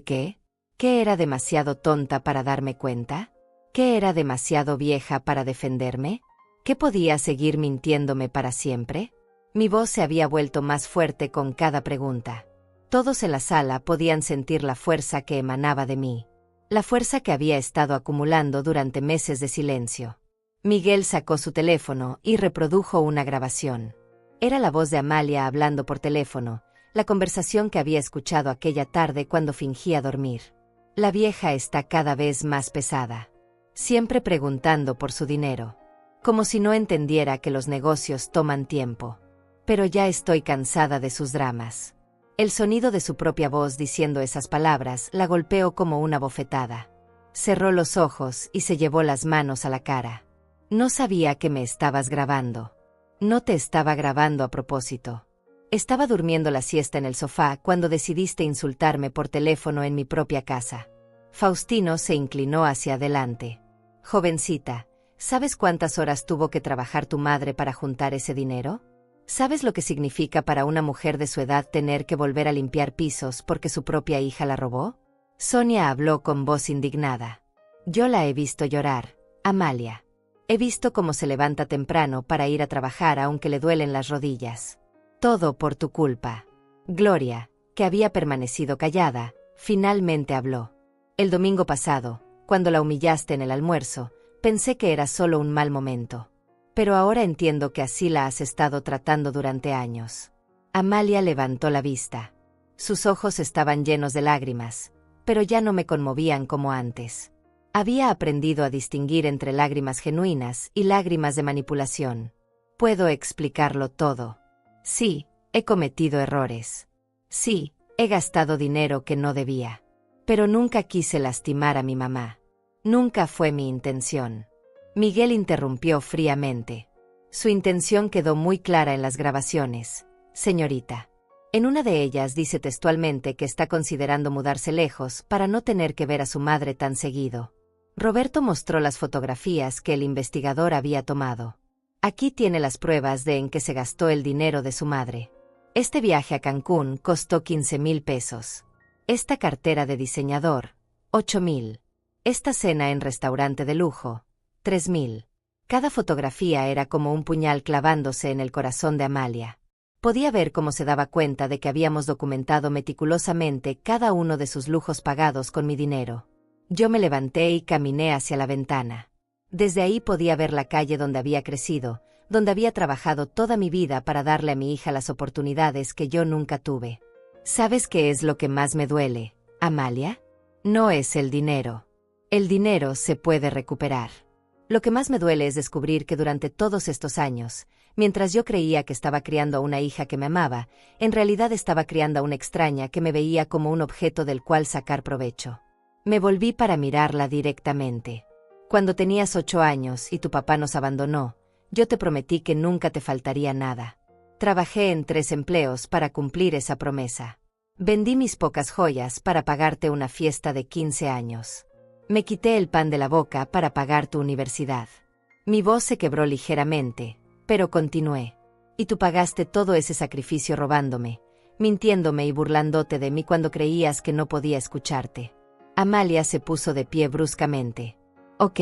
que? ¿Que era demasiado tonta para darme cuenta? ¿Que era demasiado vieja para defenderme? ¿Que podía seguir mintiéndome para siempre? Mi voz se había vuelto más fuerte con cada pregunta. Todos en la sala podían sentir la fuerza que emanaba de mí. La fuerza que había estado acumulando durante meses de silencio. Miguel sacó su teléfono y reprodujo una grabación. Era la voz de Amalia hablando por teléfono, la conversación que había escuchado aquella tarde cuando fingía dormir. La vieja está cada vez más pesada. Siempre preguntando por su dinero. Como si no entendiera que los negocios toman tiempo. Pero ya estoy cansada de sus dramas. El sonido de su propia voz diciendo esas palabras la golpeó como una bofetada. Cerró los ojos y se llevó las manos a la cara. No sabía que me estabas grabando. No te estaba grabando a propósito. Estaba durmiendo la siesta en el sofá cuando decidiste insultarme por teléfono en mi propia casa. Faustino se inclinó hacia adelante. Jovencita, ¿sabes cuántas horas tuvo que trabajar tu madre para juntar ese dinero? ¿Sabes lo que significa para una mujer de su edad tener que volver a limpiar pisos porque su propia hija la robó? Sonia habló con voz indignada. Yo la he visto llorar, Amalia. He visto cómo se levanta temprano para ir a trabajar aunque le duelen las rodillas. Todo por tu culpa. Gloria, que había permanecido callada, finalmente habló. El domingo pasado, cuando la humillaste en el almuerzo, pensé que era solo un mal momento. Pero ahora entiendo que así la has estado tratando durante años. Amalia levantó la vista. Sus ojos estaban llenos de lágrimas, pero ya no me conmovían como antes. Había aprendido a distinguir entre lágrimas genuinas y lágrimas de manipulación. Puedo explicarlo todo. Sí, he cometido errores. Sí, he gastado dinero que no debía. Pero nunca quise lastimar a mi mamá. Nunca fue mi intención. Miguel interrumpió fríamente. Su intención quedó muy clara en las grabaciones, señorita. En una de ellas dice textualmente que está considerando mudarse lejos para no tener que ver a su madre tan seguido. Roberto mostró las fotografías que el investigador había tomado. Aquí tiene las pruebas de en qué se gastó el dinero de su madre. Este viaje a Cancún costó 15,000 pesos. Esta cartera de diseñador, 8,000. Esta cena en restaurante de lujo, 3,000. Cada fotografía era como un puñal clavándose en el corazón de Amalia. Podía ver cómo se daba cuenta de que habíamos documentado meticulosamente cada uno de sus lujos pagados con mi dinero. Yo me levanté y caminé hacia la ventana. Desde ahí podía ver la calle donde había crecido, donde había trabajado toda mi vida para darle a mi hija las oportunidades que yo nunca tuve. ¿Sabes qué es lo que más me duele, Amalia? No es el dinero. El dinero se puede recuperar. Lo que más me duele es descubrir que durante todos estos años, mientras yo creía que estaba criando a una hija que me amaba, en realidad estaba criando a una extraña que me veía como un objeto del cual sacar provecho. Me volví para mirarla directamente. Cuando tenías 8 años y tu papá nos abandonó, yo te prometí que nunca te faltaría nada. Trabajé en 3 empleos para cumplir esa promesa. Vendí mis pocas joyas para pagarte una fiesta de 15 años. Me quité el pan de la boca para pagar tu universidad. Mi voz se quebró ligeramente, pero continué. Y tú pagaste todo ese sacrificio robándome, mintiéndome y burlándote de mí cuando creías que no podía escucharte. Amalia se puso de pie bruscamente. Ok.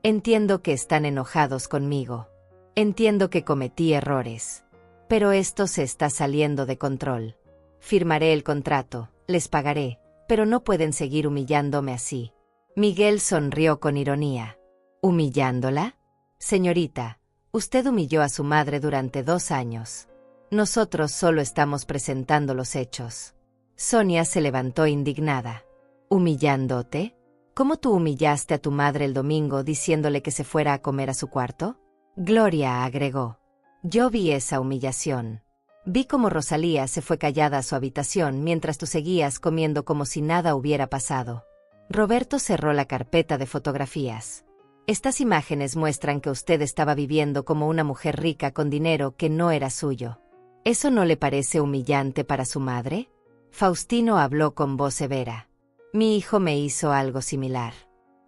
Entiendo que están enojados conmigo. Entiendo que cometí errores. Pero esto se está saliendo de control. Firmaré el contrato, les pagaré, pero no pueden seguir humillándome así. Miguel sonrió con ironía. ¿Humillándola? Señorita, usted humilló a su madre durante 2 años. Nosotros solo estamos presentando los hechos. Sonia se levantó indignada. ¿Humillándote? ¿Cómo tú humillaste a tu madre el domingo diciéndole que se fuera a comer a su cuarto? Gloria agregó. Yo vi esa humillación. Vi cómo Rosalía se fue callada a su habitación mientras tú seguías comiendo como si nada hubiera pasado. Roberto cerró la carpeta de fotografías. Estas imágenes muestran que usted estaba viviendo como una mujer rica con dinero que no era suyo. ¿Eso no le parece humillante para su madre? Faustino habló con voz severa. Mi hijo me hizo algo similar.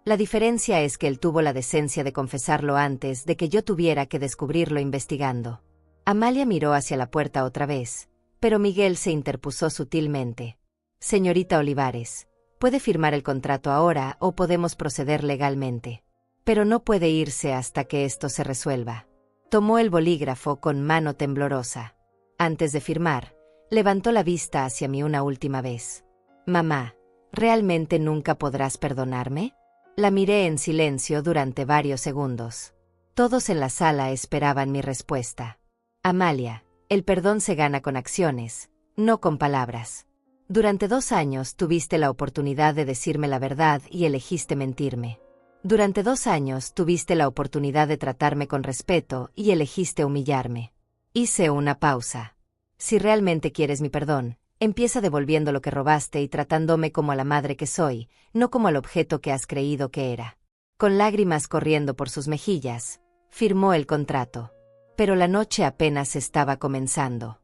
La diferencia es que él tuvo la decencia de confesarlo antes de que yo tuviera que descubrirlo investigando. Amalia miró hacia la puerta otra vez, pero Miguel se interpuso sutilmente. Señorita Olivares, puede firmar el contrato ahora o podemos proceder legalmente. Pero no puede irse hasta que esto se resuelva. Tomó el bolígrafo con mano temblorosa. Antes de firmar, levantó la vista hacia mí una última vez. Mamá, ¿realmente nunca podrás perdonarme? La miré en silencio durante varios segundos. Todos en la sala esperaban mi respuesta. Amalia, el perdón se gana con acciones, no con palabras. Durante 2 años tuviste la oportunidad de decirme la verdad y elegiste mentirme. Durante 2 años tuviste la oportunidad de tratarme con respeto y elegiste humillarme. Hice una pausa. Si realmente quieres mi perdón, empieza devolviendo lo que robaste y tratándome como a la madre que soy, no como al objeto que has creído que era. Con lágrimas corriendo por sus mejillas, firmó el contrato. Pero la noche apenas estaba comenzando.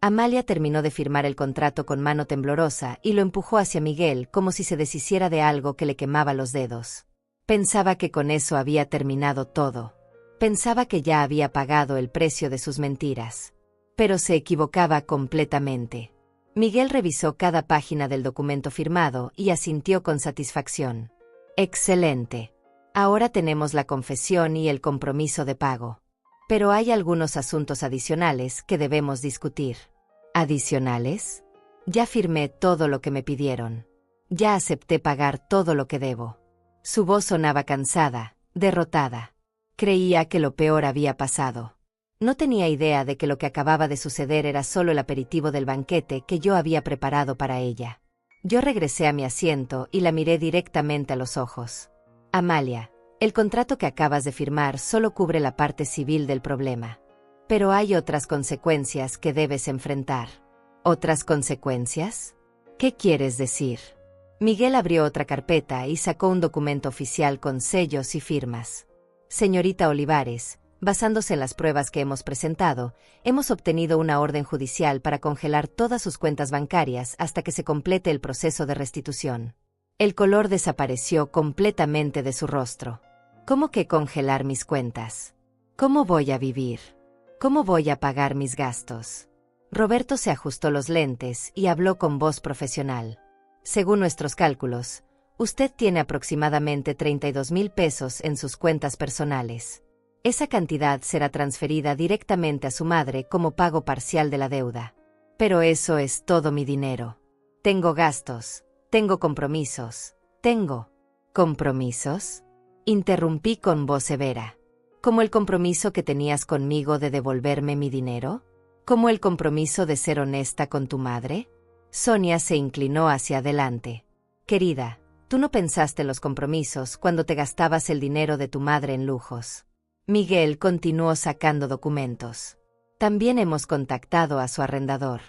Amalia terminó de firmar el contrato con mano temblorosa y lo empujó hacia Miguel como si se deshiciera de algo que le quemaba los dedos. Pensaba que con eso había terminado todo. Pensaba que ya había pagado el precio de sus mentiras. Pero se equivocaba completamente. Miguel revisó cada página del documento firmado y asintió con satisfacción. Excelente. Ahora tenemos la confesión y el compromiso de pago. Pero hay algunos asuntos adicionales que debemos discutir. ¿Adicionales? Ya firmé todo lo que me pidieron. Ya acepté pagar todo lo que debo. Su voz sonaba cansada, derrotada. Creía que lo peor había pasado. No tenía idea de que lo que acababa de suceder era solo el aperitivo del banquete que yo había preparado para ella. Yo regresé a mi asiento y la miré directamente a los ojos. Amalia, el contrato que acabas de firmar solo cubre la parte civil del problema. Pero hay otras consecuencias que debes enfrentar. ¿Otras consecuencias? ¿Qué quieres decir? Miguel abrió otra carpeta y sacó un documento oficial con sellos y firmas. Señorita Olivares, basándose en las pruebas que hemos presentado, hemos obtenido una orden judicial para congelar todas sus cuentas bancarias hasta que se complete el proceso de restitución. El color desapareció completamente de su rostro. ¿Cómo que congelar mis cuentas? ¿Cómo voy a vivir? ¿Cómo voy a pagar mis gastos? Roberto se ajustó los lentes y habló con voz profesional. Según nuestros cálculos, usted tiene aproximadamente 32,000 pesos en sus cuentas personales. Esa cantidad será transferida directamente a su madre como pago parcial de la deuda. Pero eso es todo mi dinero. Tengo gastos, tengo compromisos, tengo... ¿Compromisos? Interrumpí con voz severa. ¿Como el compromiso que tenías conmigo de devolverme mi dinero? ¿Como el compromiso de ser honesta con tu madre? Sonia se inclinó hacia adelante. Querida, tú no pensaste en los compromisos cuando te gastabas el dinero de tu madre en lujos. Miguel continuó sacando documentos. También hemos contactado a su arrendador.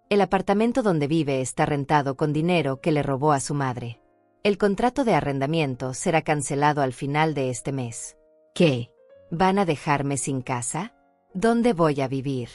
El apartamento donde vive está rentado con dinero que le robó a su madre. El contrato de arrendamiento será cancelado al final de este mes. ¿Qué? ¿Van a dejarme sin casa? ¿Dónde voy a vivir?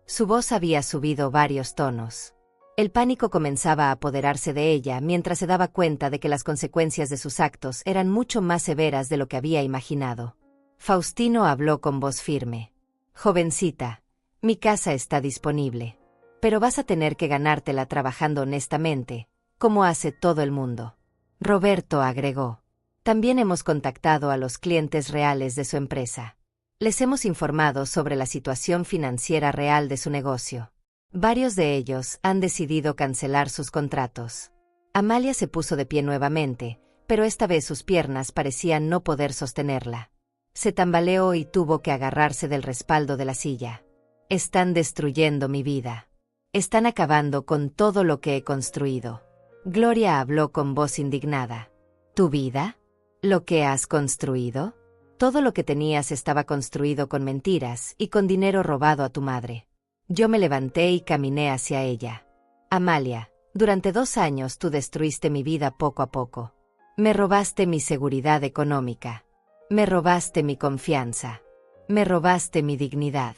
Su voz había subido varios tonos. El pánico comenzaba a apoderarse de ella mientras se daba cuenta de que las consecuencias de sus actos eran mucho más severas de lo que había imaginado. Faustino habló con voz firme. Jovencita, mi casa está disponible. Pero vas a tener que ganártela trabajando honestamente, como hace todo el mundo. Roberto agregó. También hemos contactado a los clientes reales de su empresa. Les hemos informado sobre la situación financiera real de su negocio. Varios de ellos han decidido cancelar sus contratos. Amalia se puso de pie nuevamente, pero esta vez sus piernas parecían no poder sostenerla. Se tambaleó y tuvo que agarrarse del respaldo de la silla. Están destruyendo mi vida. Están acabando con todo lo que he construido. Gloria habló con voz indignada. ¿Tu vida? ¿Lo que has construido? Todo lo que tenías estaba construido con mentiras y con dinero robado a tu madre. Yo me levanté y caminé hacia ella. Amalia, durante 2 años tú destruiste mi vida poco a poco. Me robaste mi seguridad económica. Me robaste mi confianza. Me robaste mi dignidad.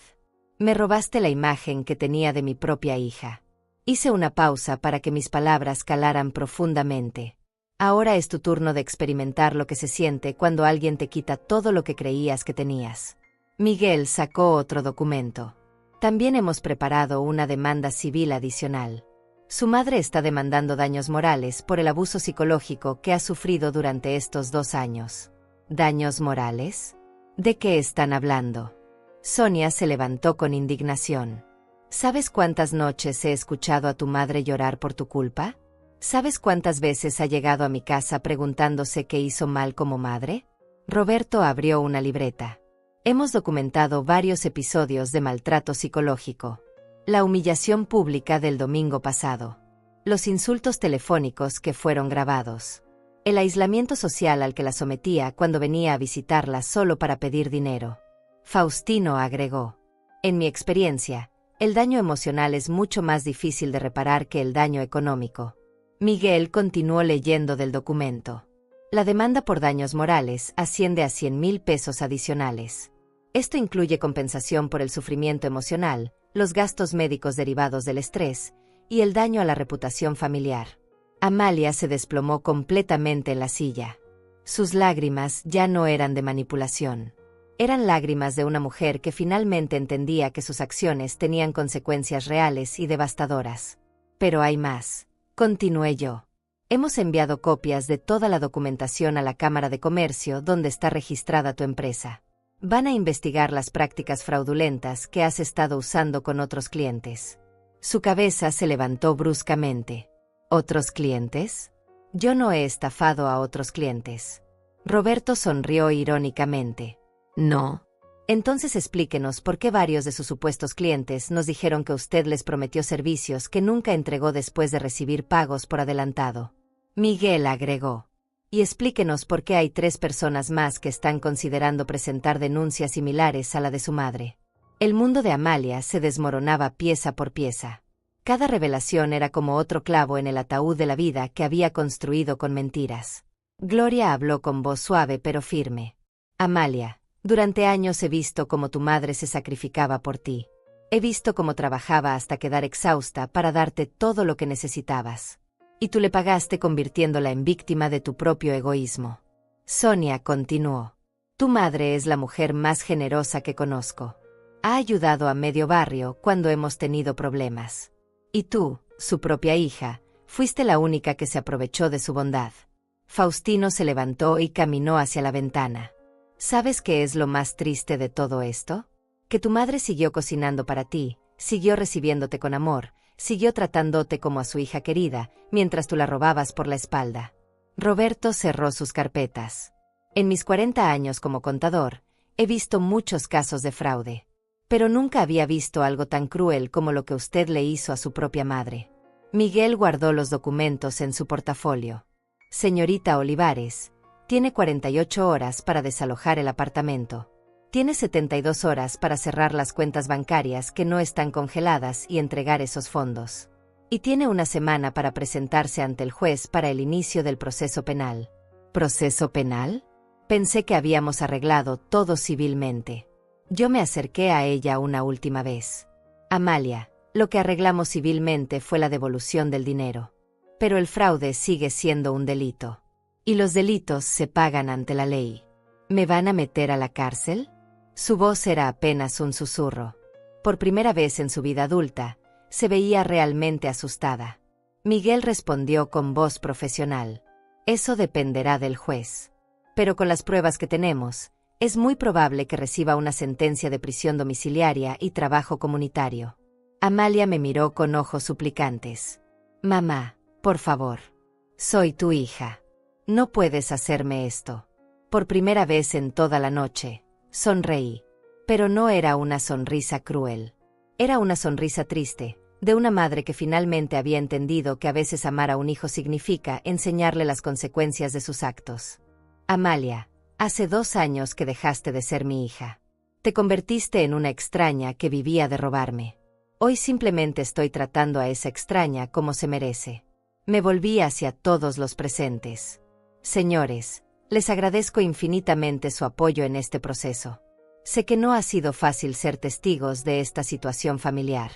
Me robaste la imagen que tenía de mi propia hija. Hice una pausa para que mis palabras calaran profundamente. Ahora es tu turno de experimentar lo que se siente cuando alguien te quita todo lo que creías que tenías. Miguel sacó otro documento. También hemos preparado una demanda civil adicional. Su madre está demandando daños morales por el abuso psicológico que ha sufrido durante estos 2 años. ¿Daños morales? ¿De qué están hablando? Sonia se levantó con indignación. ¿Sabes cuántas noches he escuchado a tu madre llorar por tu culpa? ¿Sabes cuántas veces ha llegado a mi casa preguntándose qué hizo mal como madre? Roberto abrió una libreta. Hemos documentado varios episodios de maltrato psicológico. La humillación pública del domingo pasado. Los insultos telefónicos que fueron grabados. El aislamiento social al que la sometía cuando venía a visitarla solo para pedir dinero. Faustino agregó. En mi experiencia, el daño emocional es mucho más difícil de reparar que el daño económico. Miguel continuó leyendo del documento. La demanda por daños morales asciende a 100,000 pesos adicionales. Esto incluye compensación por el sufrimiento emocional, los gastos médicos derivados del estrés y el daño a la reputación familiar. Amalia se desplomó completamente en la silla. Sus lágrimas ya no eran de manipulación. Eran lágrimas de una mujer que finalmente entendía que sus acciones tenían consecuencias reales y devastadoras. Pero hay más. Continué yo. Hemos enviado copias de toda la documentación a la Cámara de Comercio donde está registrada tu empresa. Van a investigar las prácticas fraudulentas que has estado usando con otros clientes. Su cabeza se levantó bruscamente. ¿Otros clientes? Yo no he estafado a otros clientes. Roberto sonrió irónicamente. No. Entonces explíquenos por qué varios de sus supuestos clientes nos dijeron que usted les prometió servicios que nunca entregó después de recibir pagos por adelantado. Miguel agregó. Y explíquenos por qué hay 3 personas más que están considerando presentar denuncias similares a la de su madre. El mundo de Amalia se desmoronaba pieza por pieza. Cada revelación era como otro clavo en el ataúd de la vida que había construido con mentiras. Gloria habló con voz suave pero firme. Amalia, durante años he visto cómo tu madre se sacrificaba por ti. He visto cómo trabajaba hasta quedar exhausta para darte todo lo que necesitabas. Y tú le pagaste convirtiéndola en víctima de tu propio egoísmo. Sonia continuó. Tu madre es la mujer más generosa que conozco. Ha ayudado a medio barrio cuando hemos tenido problemas. Y tú, su propia hija, fuiste la única que se aprovechó de su bondad. Faustino se levantó y caminó hacia la ventana. ¿Sabes qué es lo más triste de todo esto? Que tu madre siguió cocinando para ti, siguió recibiéndote con amor, siguió tratándote como a su hija querida, mientras tú la robabas por la espalda. Roberto cerró sus carpetas. En mis 40 años como contador, he visto muchos casos de fraude. Pero nunca había visto algo tan cruel como lo que usted le hizo a su propia madre. Miguel guardó los documentos en su portafolio. Señorita Olivares, tiene 48 horas para desalojar el apartamento. Tiene 72 horas para cerrar las cuentas bancarias que no están congeladas y entregar esos fondos. Y tiene 1 semana para presentarse ante el juez para el inicio del proceso penal. ¿Proceso penal? Pensé que habíamos arreglado todo civilmente. Yo me acerqué a ella una última vez. Amalia, lo que arreglamos civilmente fue la devolución del dinero. Pero el fraude sigue siendo un delito. Y los delitos se pagan ante la ley. ¿Me van a meter a la cárcel? Su voz era apenas un susurro. Por primera vez en su vida adulta, se veía realmente asustada. Miguel respondió con voz profesional. Eso dependerá del juez. Pero con las pruebas que tenemos, es muy probable que reciba una sentencia de prisión domiciliaria y trabajo comunitario. Amalia me miró con ojos suplicantes. Mamá, por favor. Soy tu hija. No puedes hacerme esto. Por primera vez en toda la noche, sonreí. Pero no era una sonrisa cruel. Era una sonrisa triste, de una madre que finalmente había entendido que a veces amar a un hijo significa enseñarle las consecuencias de sus actos. Amalia, hace 2 años que dejaste de ser mi hija. Te convertiste en una extraña que vivía de robarme. Hoy simplemente estoy tratando a esa extraña como se merece. Me volví hacia todos los presentes. Señores, les agradezco infinitamente su apoyo en este proceso. Sé que no ha sido fácil ser testigos de esta situación familiar.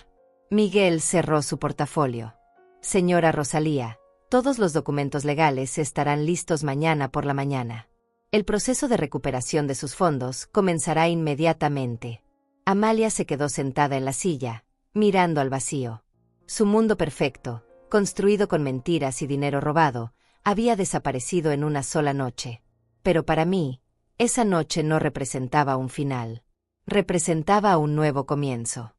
Miguel cerró su portafolio. Señora Rosalía, todos los documentos legales estarán listos mañana por la mañana. El proceso de recuperación de sus fondos comenzará inmediatamente. Amalia se quedó sentada en la silla, mirando al vacío. Su mundo perfecto, construido con mentiras y dinero robado, había desaparecido en una sola noche. Pero para mí, esa noche no representaba un final. Representaba un nuevo comienzo.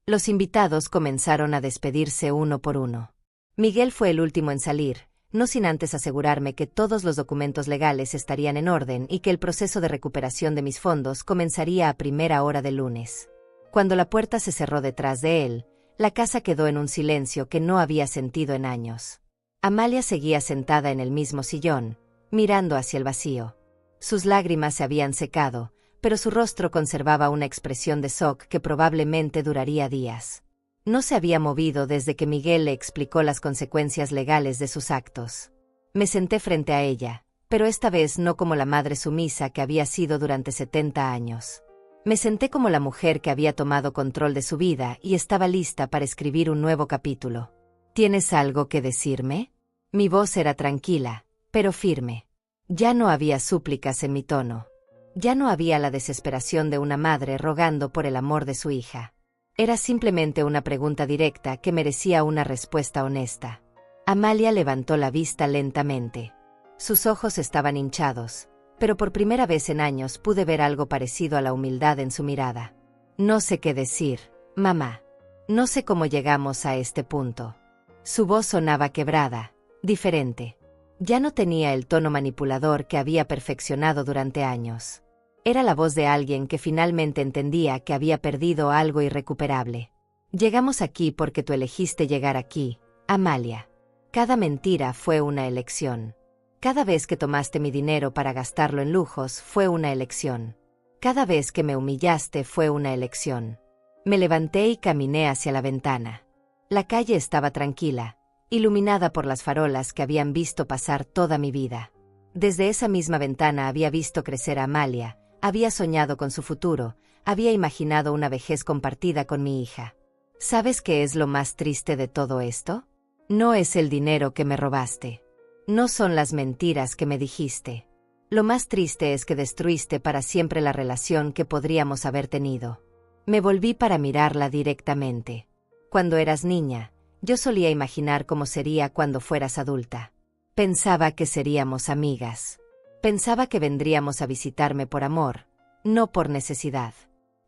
Los invitados comenzaron a despedirse uno por uno. Miguel fue el último en salir, no sin antes asegurarme que todos los documentos legales estarían en orden y que el proceso de recuperación de mis fondos comenzaría a primera hora del lunes. Cuando la puerta se cerró detrás de él, la casa quedó en un silencio que no había sentido en años. Amalia seguía sentada en el mismo sillón, mirando hacia el vacío. Sus lágrimas se habían secado, pero su rostro conservaba una expresión de shock que probablemente duraría días. No se había movido desde que Miguel le explicó las consecuencias legales de sus actos. Me senté frente a ella, pero esta vez no como la madre sumisa que había sido durante 70 años. Me senté como la mujer que había tomado control de su vida y estaba lista para escribir un nuevo capítulo. ¿Tienes algo que decirme? Mi voz era tranquila, pero firme. Ya no había súplicas en mi tono. Ya no había la desesperación de una madre rogando por el amor de su hija. Era simplemente una pregunta directa que merecía una respuesta honesta. Amalia levantó la vista lentamente. Sus ojos estaban hinchados, pero por primera vez en años pude ver algo parecido a la humildad en su mirada. No sé qué decir, mamá. No sé cómo llegamos a este punto. Su voz sonaba quebrada, diferente. Ya no tenía el tono manipulador que había perfeccionado durante años. Era la voz de alguien que finalmente entendía que había perdido algo irrecuperable. Llegamos aquí porque tú elegiste llegar aquí, Amalia. Cada mentira fue una elección. Cada vez que tomaste mi dinero para gastarlo en lujos fue una elección. Cada vez que me humillaste fue una elección. Me levanté y caminé hacia la ventana. La calle estaba tranquila, iluminada por las farolas que habían visto pasar toda mi vida. Desde esa misma ventana había visto crecer a Amalia, había soñado con su futuro, había imaginado una vejez compartida con mi hija. ¿Sabes qué es lo más triste de todo esto? No es el dinero que me robaste. No son las mentiras que me dijiste. Lo más triste es que destruiste para siempre la relación que podríamos haber tenido. Me volví para mirarla directamente. Cuando eras niña, yo solía imaginar cómo sería cuando fueras adulta. Pensaba que seríamos amigas. Pensaba que vendríamos a visitarme por amor, no por necesidad.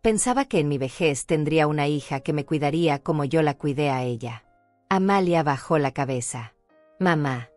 Pensaba que en mi vejez tendría una hija que me cuidaría como yo la cuidé a ella. Amalia bajó la cabeza. Mamá,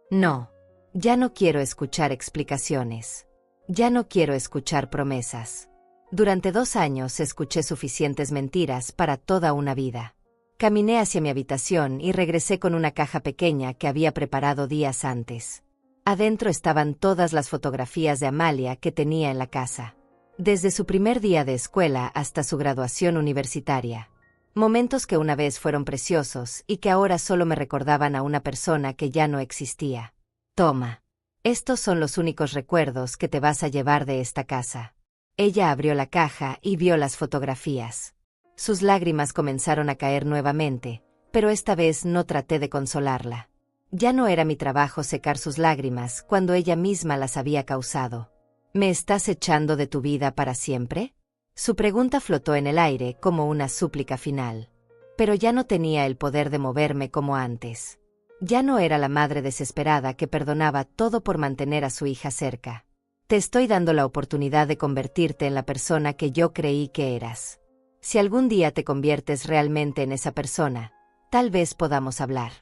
no. Ya no quiero escuchar explicaciones. Ya no quiero escuchar promesas. Durante 2 años escuché suficientes mentiras para toda una vida. Caminé hacia mi habitación y regresé con una caja pequeña que había preparado días antes. Adentro estaban todas las fotografías de Amalia que tenía en la casa. Desde su primer día de escuela hasta su graduación universitaria. Momentos que una vez fueron preciosos y que ahora solo me recordaban a una persona que ya no existía. Toma. Estos son los únicos recuerdos que te vas a llevar de esta casa. Ella abrió la caja y vio las fotografías. Sus lágrimas comenzaron a caer nuevamente, pero esta vez no traté de consolarla. Ya no era mi trabajo secar sus lágrimas cuando ella misma las había causado. ¿Me estás echando de tu vida para siempre? Su pregunta flotó en el aire como una súplica final. Pero ya no tenía el poder de moverme como antes. Ya no era la madre desesperada que perdonaba todo por mantener a su hija cerca. Te estoy dando la oportunidad de convertirte en la persona que yo creí que eras. Si algún día te conviertes realmente en esa persona, tal vez podamos hablar.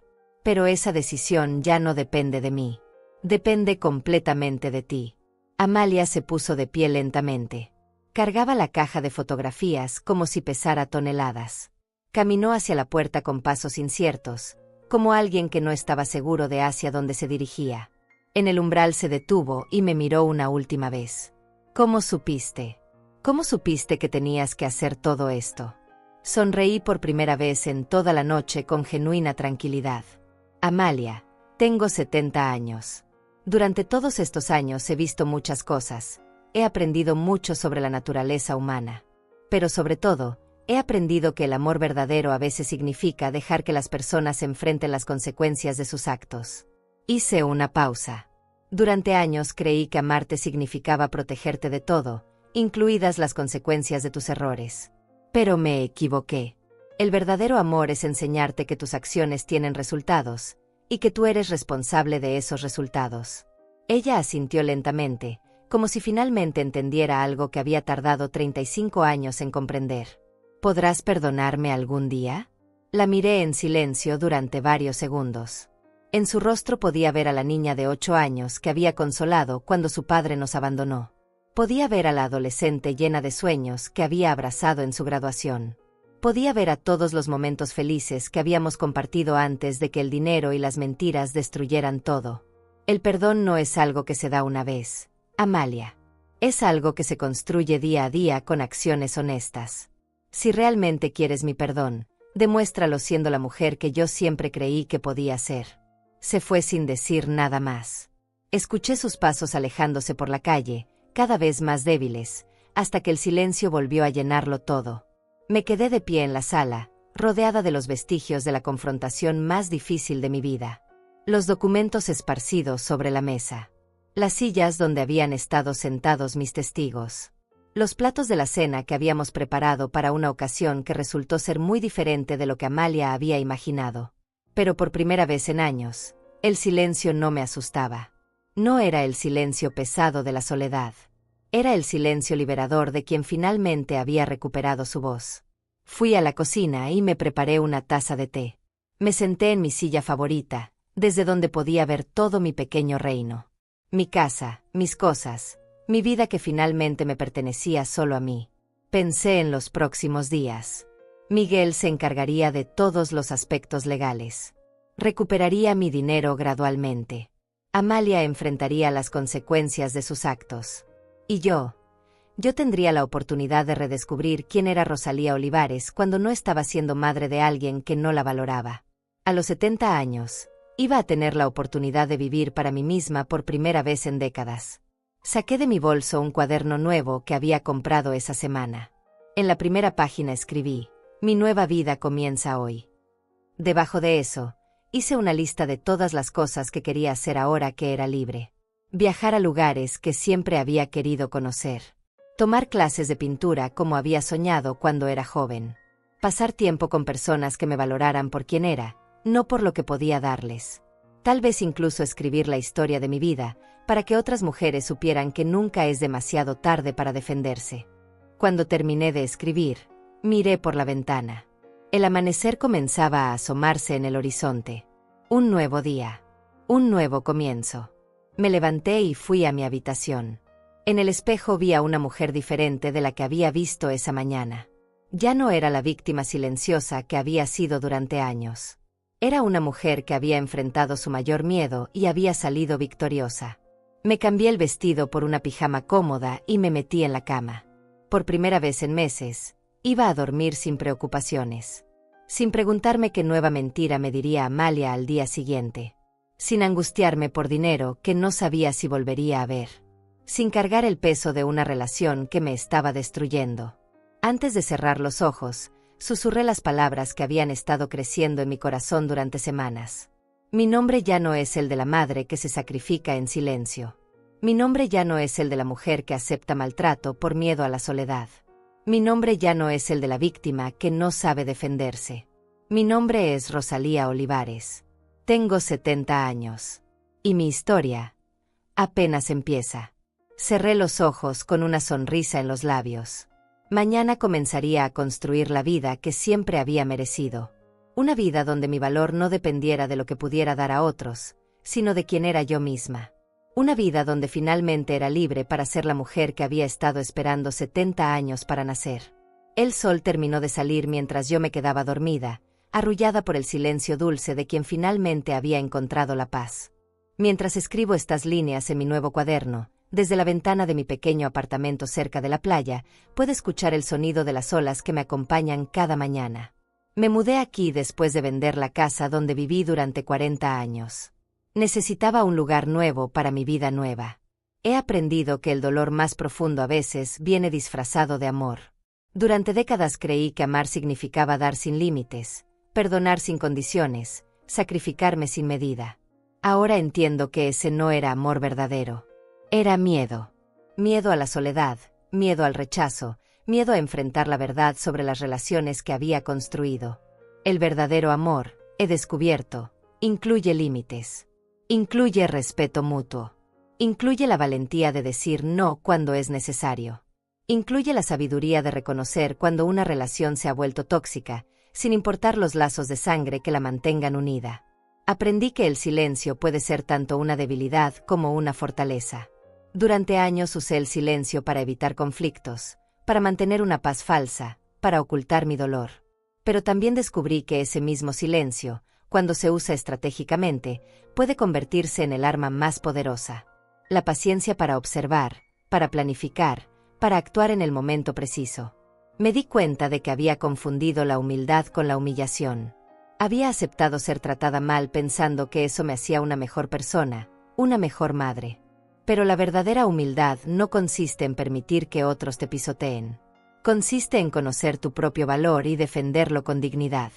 Pero esa decisión ya no depende de mí. Depende completamente de ti. Amalia se puso de pie lentamente. Cargaba la caja de fotografías como si pesara toneladas. Caminó hacia la puerta con pasos inciertos, como alguien que no estaba seguro de hacia dónde se dirigía. En el umbral se detuvo y me miró una última vez. ¿Cómo supiste? ¿Cómo supiste que tenías que hacer todo esto? Sonreí por primera vez en toda la noche con genuina tranquilidad. Amalia, tengo 70 años. Durante todos estos años he visto muchas cosas. He aprendido mucho sobre la naturaleza humana. Pero sobre todo, he aprendido que el amor verdadero a veces significa dejar que las personas enfrenten las consecuencias de sus actos. Hice una pausa. Durante años creí que amarte significaba protegerte de todo, incluidas las consecuencias de tus errores. Pero me equivoqué. El verdadero amor es enseñarte que tus acciones tienen resultados, y que tú eres responsable de esos resultados. Ella asintió lentamente, como si finalmente entendiera algo que había tardado 35 años en comprender. ¿Podrás perdonarme algún día? La miré en silencio durante varios segundos. En su rostro podía ver a la niña de 8 años que había consolado cuando su padre nos abandonó. Podía ver a la adolescente llena de sueños que había abrazado en su graduación. Podía ver a todos los momentos felices que habíamos compartido antes de que el dinero y las mentiras destruyeran todo. El perdón no es algo que se da una vez, Amalia. Es algo que se construye día a día con acciones honestas. Si realmente quieres mi perdón, demuéstralo siendo la mujer que yo siempre creí que podía ser. Se fue sin decir nada más. Escuché sus pasos alejándose por la calle, cada vez más débiles, hasta que el silencio volvió a llenarlo todo. Me quedé de pie en la sala, rodeada de los vestigios de la confrontación más difícil de mi vida. Los documentos esparcidos sobre la mesa. Las sillas donde habían estado sentados mis testigos. Los platos de la cena que habíamos preparado para una ocasión que resultó ser muy diferente de lo que Amalia había imaginado. Pero por primera vez en años, el silencio no me asustaba. No era el silencio pesado de la soledad. Era el silencio liberador de quien finalmente había recuperado su voz. Fui a la cocina y me preparé una taza de té. Me senté en mi silla favorita, desde donde podía ver todo mi pequeño reino. Mi casa, mis cosas, mi vida que finalmente me pertenecía solo a mí. Pensé en los próximos días. Miguel se encargaría de todos los aspectos legales. Recuperaría mi dinero gradualmente. Amalia enfrentaría las consecuencias de sus actos. Y yo tendría la oportunidad de redescubrir quién era Rosalía Olivares cuando no estaba siendo madre de alguien que no la valoraba. A los 70 años, iba a tener la oportunidad de vivir para mí misma por primera vez en décadas. Saqué de mi bolso un cuaderno nuevo que había comprado esa semana. En la primera página escribí: mi nueva vida comienza hoy. Debajo de eso, hice una lista de todas las cosas que quería hacer ahora que era libre. Viajar a lugares que siempre había querido conocer. Tomar clases de pintura como había soñado cuando era joven. Pasar tiempo con personas que me valoraran por quien era, no por lo que podía darles. Tal vez incluso escribir la historia de mi vida, para que otras mujeres supieran que nunca es demasiado tarde para defenderse. Cuando terminé de escribir, miré por la ventana. El amanecer comenzaba a asomarse en el horizonte. Un nuevo día. Un nuevo comienzo. Me levanté y fui a mi habitación. En el espejo vi a una mujer diferente de la que había visto esa mañana. Ya no era la víctima silenciosa que había sido durante años. Era una mujer que había enfrentado su mayor miedo y había salido victoriosa. Me cambié el vestido por una pijama cómoda y me metí en la cama. Por primera vez en meses, iba a dormir sin preocupaciones. Sin preguntarme qué nueva mentira me diría Amalia al día siguiente. Sin angustiarme por dinero que no sabía si volvería a ver. Sin cargar el peso de una relación que me estaba destruyendo. Antes de cerrar los ojos, susurré las palabras que habían estado creciendo en mi corazón durante semanas. Mi nombre ya no es el de la madre que se sacrifica en silencio. Mi nombre ya no es el de la mujer que acepta maltrato por miedo a la soledad. Mi nombre ya no es el de la víctima que no sabe defenderse. Mi nombre es Rosalía Olivares. Tengo 70 años. Y mi historia apenas empieza. Cerré los ojos con una sonrisa en los labios. Mañana comenzaría a construir la vida que siempre había merecido. Una vida donde mi valor no dependiera de lo que pudiera dar a otros, sino de quién era yo misma. Una vida donde finalmente era libre para ser la mujer que había estado esperando 70 años para nacer. El sol terminó de salir mientras yo me quedaba dormida, arrullada por el silencio dulce de quien finalmente había encontrado la paz. Mientras escribo estas líneas en mi nuevo cuaderno, desde la ventana de mi pequeño apartamento cerca de la playa, puedo escuchar el sonido de las olas que me acompañan cada mañana. Me mudé aquí después de vender la casa donde viví durante 40 años. Necesitaba un lugar nuevo para mi vida nueva. He aprendido que el dolor más profundo a veces viene disfrazado de amor. Durante décadas creí que amar significaba dar sin límites, perdonar sin condiciones, sacrificarme sin medida. Ahora entiendo que ese no era amor verdadero. Era miedo. Miedo a la soledad, miedo al rechazo, miedo a enfrentar la verdad sobre las relaciones que había construido. El verdadero amor, he descubierto, incluye límites. Incluye respeto mutuo. Incluye la valentía de decir no cuando es necesario. Incluye la sabiduría de reconocer cuando una relación se ha vuelto tóxica, sin importar los lazos de sangre que la mantengan unida. Aprendí que el silencio puede ser tanto una debilidad como una fortaleza. Durante años usé el silencio para evitar conflictos, para mantener una paz falsa, para ocultar mi dolor. Pero también descubrí que ese mismo silencio, cuando se usa estratégicamente, puede convertirse en el arma más poderosa. La paciencia para observar, para planificar, para actuar en el momento preciso. Me di cuenta de que había confundido la humildad con la humillación. Había aceptado ser tratada mal pensando que eso me hacía una mejor persona, una mejor madre. Pero la verdadera humildad no consiste en permitir que otros te pisoteen. Consiste en conocer tu propio valor y defenderlo con dignidad.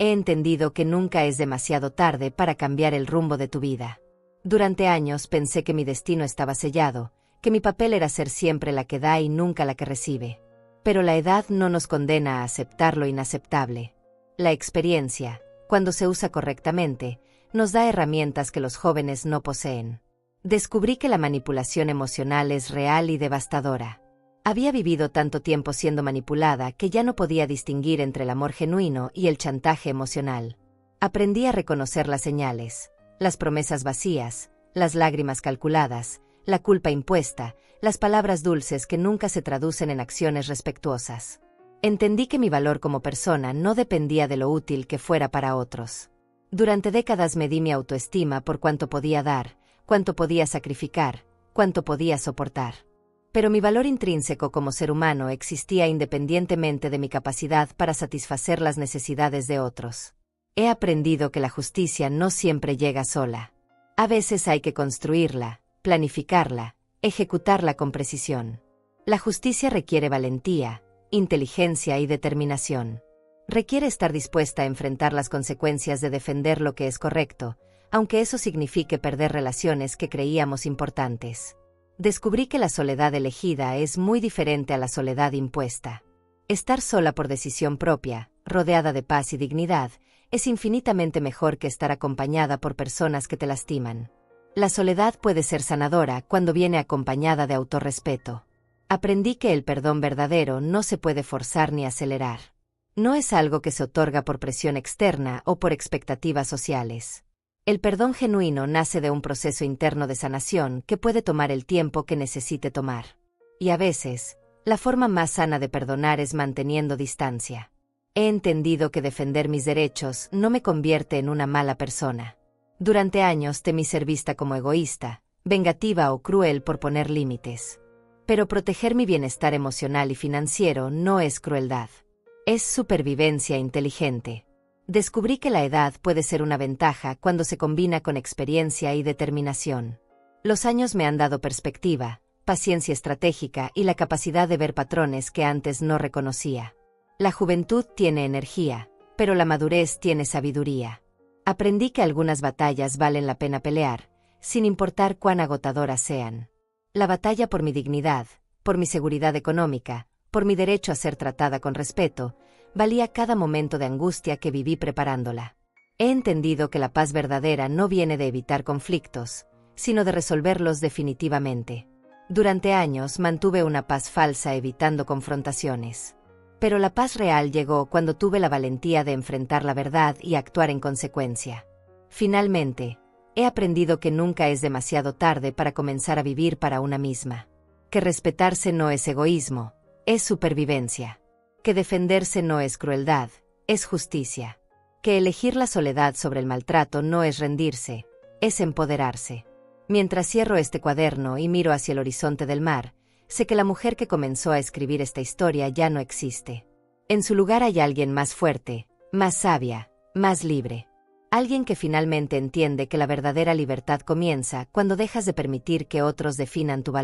He entendido que nunca es demasiado tarde para cambiar el rumbo de tu vida. Durante años pensé que mi destino estaba sellado, que mi papel era ser siempre la que da y nunca la que recibe. Pero la edad no nos condena a aceptar lo inaceptable. La experiencia, cuando se usa correctamente, nos da herramientas que los jóvenes no poseen. Descubrí que la manipulación emocional es real y devastadora. Había vivido tanto tiempo siendo manipulada que ya no podía distinguir entre el amor genuino y el chantaje emocional. Aprendí a reconocer las señales, las promesas vacías, las lágrimas calculadas, la culpa impuesta, las palabras dulces que nunca se traducen en acciones respetuosas. Entendí que mi valor como persona no dependía de lo útil que fuera para otros. Durante décadas medí mi autoestima por cuánto podía dar, cuánto podía sacrificar, cuánto podía soportar. Pero mi valor intrínseco como ser humano existía independientemente de mi capacidad para satisfacer las necesidades de otros. He aprendido que la justicia no siempre llega sola. A veces hay que construirla, planificarla, ejecutarla con precisión. La justicia requiere valentía, inteligencia y determinación. Requiere estar dispuesta a enfrentar las consecuencias de defender lo que es correcto, aunque eso signifique perder relaciones que creíamos importantes. Descubrí que la soledad elegida es muy diferente a la soledad impuesta. Estar sola por decisión propia, rodeada de paz y dignidad, es infinitamente mejor que estar acompañada por personas que te lastiman. La soledad puede ser sanadora cuando viene acompañada de autorrespeto. Aprendí que el perdón verdadero no se puede forzar ni acelerar. No es algo que se otorga por presión externa o por expectativas sociales. El perdón genuino nace de un proceso interno de sanación que puede tomar el tiempo que necesite tomar. Y a veces, la forma más sana de perdonar es manteniendo distancia. He entendido que defender mis derechos no me convierte en una mala persona. Durante años temí ser vista como egoísta, vengativa o cruel por poner límites. Pero proteger mi bienestar emocional y financiero no es crueldad. Es supervivencia inteligente. Descubrí que la edad puede ser una ventaja cuando se combina con experiencia y determinación. Los años me han dado perspectiva, paciencia estratégica y la capacidad de ver patrones que antes no reconocía. La juventud tiene energía, pero la madurez tiene sabiduría. Aprendí que algunas batallas valen la pena pelear, sin importar cuán agotadoras sean. La batalla por mi dignidad, por mi seguridad económica, por mi derecho a ser tratada con respeto, valía cada momento de angustia que viví preparándola. He entendido que la paz verdadera no viene de evitar conflictos, sino de resolverlos definitivamente. Durante años mantuve una paz falsa evitando confrontaciones. Pero la paz real llegó cuando tuve la valentía de enfrentar la verdad y actuar en consecuencia. Finalmente, he aprendido que nunca es demasiado tarde para comenzar a vivir para una misma. Que respetarse no es egoísmo, es supervivencia. Que defenderse no es crueldad, es justicia. Que elegir la soledad sobre el maltrato no es rendirse, es empoderarse. Mientras cierro este cuaderno y miro hacia el horizonte del mar, sé que la mujer que comenzó a escribir esta historia ya no existe. En su lugar hay alguien más fuerte, más sabia, más libre. Alguien que finalmente entiende que la verdadera libertad comienza cuando dejas de permitir que otros definan tu valor.